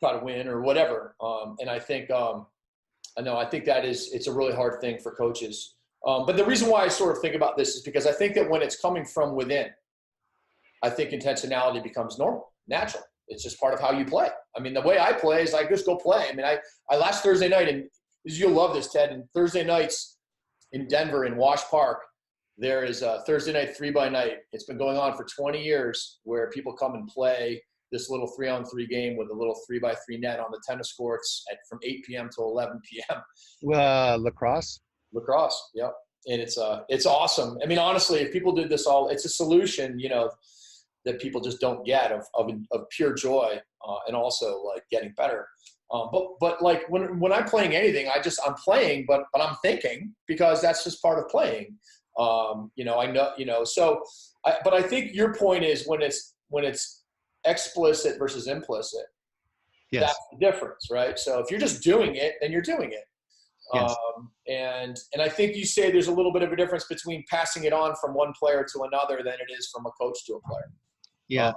try to win or whatever. And I think, I think it's a really hard thing for coaches. But the reason why I sort of think about this is because I think that when it's coming from within, I think intentionality becomes normal, natural. It's just part of how you play. I mean, the way I play is I just go play. I mean, I last Thursday night, and you'll love this, Ted, and Thursday nights in Denver in Wash Park, there is a Thursday night 3x-night. It's been going on for 20 years where people come and play this little 3-on-3 game with a little 3x3 net on the tennis courts from 8 p.m. to 11 p.m. Lacrosse? Lacrosse, yep. And it's awesome. I mean, honestly, if people did this it's a solution, that people just don't get of pure joy, and also, like, getting better. But like when I'm playing anything, I'm playing, but I'm thinking, because that's just part of playing. I know, but I think your point is when it's explicit versus implicit, yes. That's the difference, right? So if you're just doing it, then you're doing it. Yes. And I think you say there's a little bit of a difference between passing it on from one player to another than it is from a coach to a player. Yeah.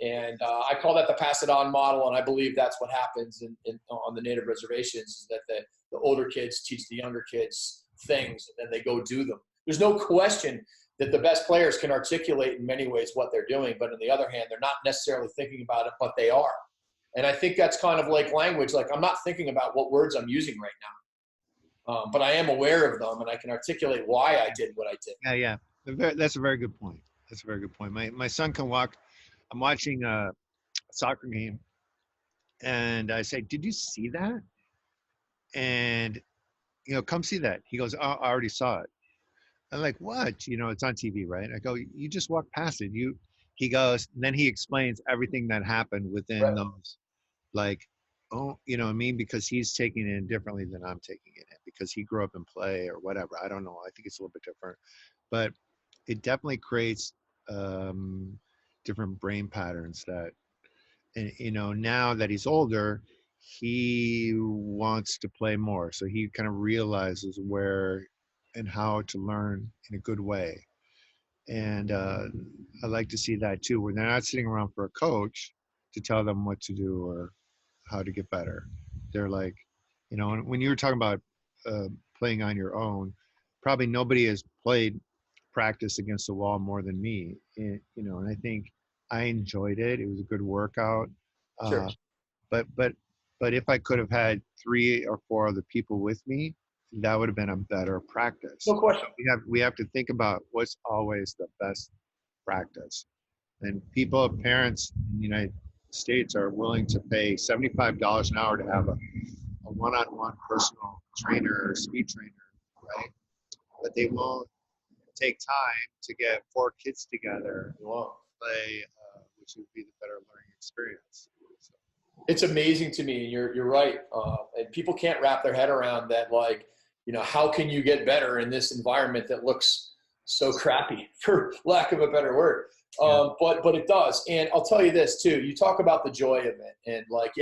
And I call that the pass it on model, and I believe that's what happens on the native reservations, is that the older kids teach the younger kids things, and then they go do them. There's no question that the best players can articulate in many ways what they're doing, but on the other hand, they're not necessarily thinking about it, but they are. And I think that's kind of like language. Like, I'm not thinking about what words I'm using right now, but I am aware of them, and I can articulate why I did what I did. Yeah. That's a very good point. That's a very good point. My son can walk. I'm watching a soccer game, and I say, "Did you see that?" and come see that. He goes, oh, I already saw it. I'm like, what? It's on TV, right? I go, you just walk past it. He goes, and then he explains everything that happened within Right. those, like, oh, you know what I mean? Because he's taking it in differently than I'm taking it in, because he grew up in play or whatever. I don't know. I think it's a little bit different, but it definitely creates different brain patterns that, and now that he's older, he wants to play more. So he kind of realizes where and how to learn in a good way. And I like to see that too, where they're not sitting around for a coach to tell them what to do or how to get better. They're like, when you were talking about playing on your own, probably nobody has played practice against the wall more than me. And I think I enjoyed it. It was a good workout. Sure. Uh, but if I could have had 3 or 4 other people with me, that would have been a better practice. No question. We have to think about what's always the best practice. And parents in the United States are willing to pay $75 an hour to have a one-on-one personal trainer or speed trainer, right? But they won't take time to get 4 kids together and play, which would be the better learning experience. So. It's amazing to me. You're right. And people can't wrap their head around that. Like, how can you get better in this environment that looks so crappy, for lack of a better word? But it does. And I'll tell you this too. You talk about the joy of it, and like,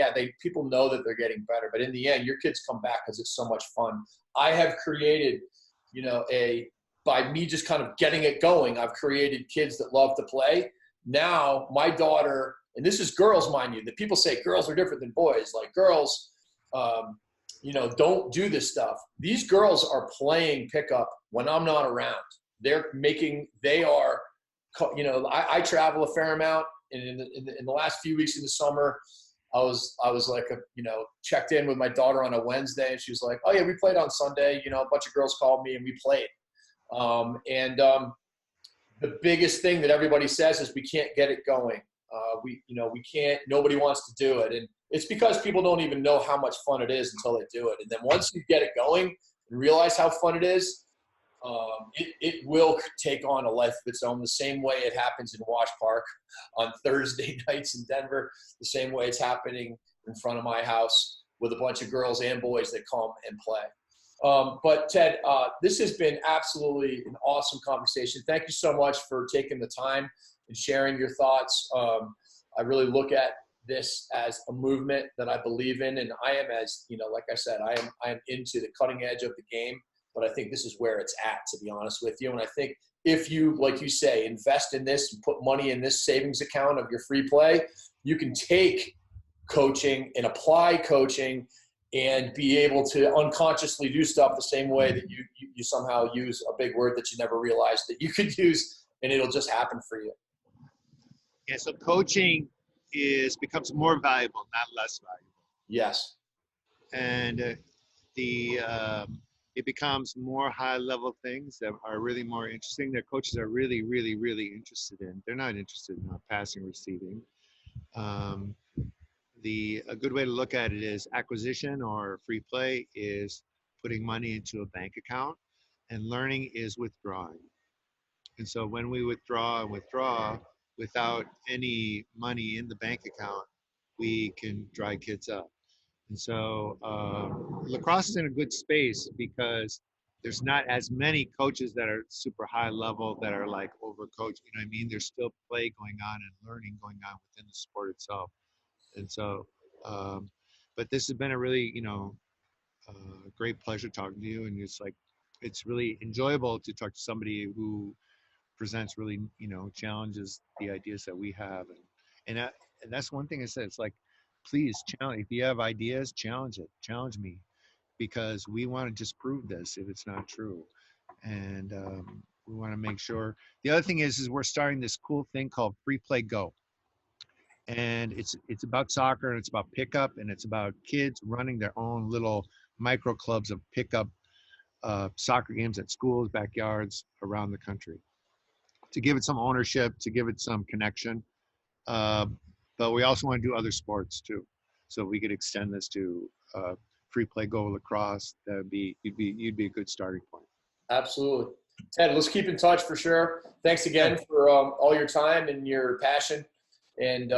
people know that they're getting better, but in the end, your kids come back because it's so much fun. I have created, by me just kind of getting it going, I've created kids that love to play. Now my daughter, and this is girls, mind you, that people say girls are different than boys. Like girls, don't do this stuff. These girls are playing pickup when I'm not around. I travel a fair amount, and in the last few weeks in the summer, I was like, checked in with my daughter on a Wednesday, and she was like, oh yeah, we played on Sunday. A bunch of girls called me and we played. The biggest thing that everybody says is we can't get it going. We can't, nobody wants to do it. And it's because people don't even know how much fun it is until they do it. And then once you get it going and realize how fun it is, it will take on a life of its own, the same way it happens in Wash Park on Thursday nights in Denver, the same way it's happening in front of my house with a bunch of girls and boys that come and play. But Ted, this has been absolutely an awesome conversation. Thank you so much for taking the time and sharing your thoughts. I really look at this as a movement that I believe in, and I am, as like I said, I am into the cutting edge of the game. But I think this is where it's at, to be honest with you. And I think if you, like you say, invest in this and put money in this savings account of your free play, you can take coaching and apply coaching and be able to unconsciously do stuff the same way that you somehow use a big word that you never realized that you could use, and it'll just happen for you. Yeah, so coaching becomes more valuable, not less valuable. Yes. And it becomes more high-level things that are really more interesting, that coaches are really, really, really interested in. They're not interested in passing, receiving. A good way to look at it is acquisition or free play is putting money into a bank account, and learning is withdrawing. And so when we withdraw without any money in the bank account, we can dry kids up. And so lacrosse is in a good space because there's not as many coaches that are super high level that are like overcoached. You know what I mean? There's still play going on and learning going on within the sport itself. And so, but this has been a really, great pleasure talking to you. And it's really enjoyable to talk to somebody who presents really, challenges the ideas that we have. And that's one thing I said. It's like, please challenge. If you have ideas, challenge me, because we want to disprove this if it's not true. And we want to make sure. The other thing is we're starting this cool thing called Free Play Go. And it's about soccer, and it's about pickup, and it's about kids running their own little micro clubs of pickup soccer games at schools, backyards around the country, to give it some ownership, to give it some connection. But we also want to do other sports too. So we could extend this to free play go lacrosse, you'd be a good starting point. Absolutely. Ted, let's keep in touch for sure. Thanks again for all your time and your passion, and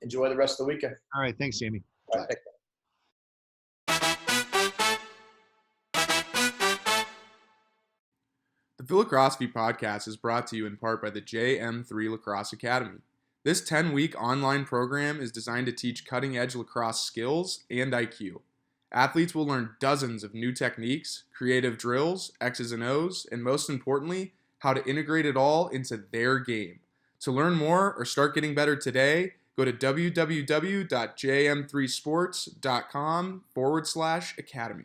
enjoy the rest of the weekend. All right. Thanks, Jamie. All right, thanks. The Phi-Lacrosse-ophy podcast is brought to you in part by the JM3 Lacrosse Academy. This 10-week online program is designed to teach cutting-edge lacrosse skills and IQ. Athletes will learn dozens of new techniques, creative drills, X's and O's, and most importantly, how to integrate it all into their game. To learn more or start getting better today, go to www.jm3sports.com/academy.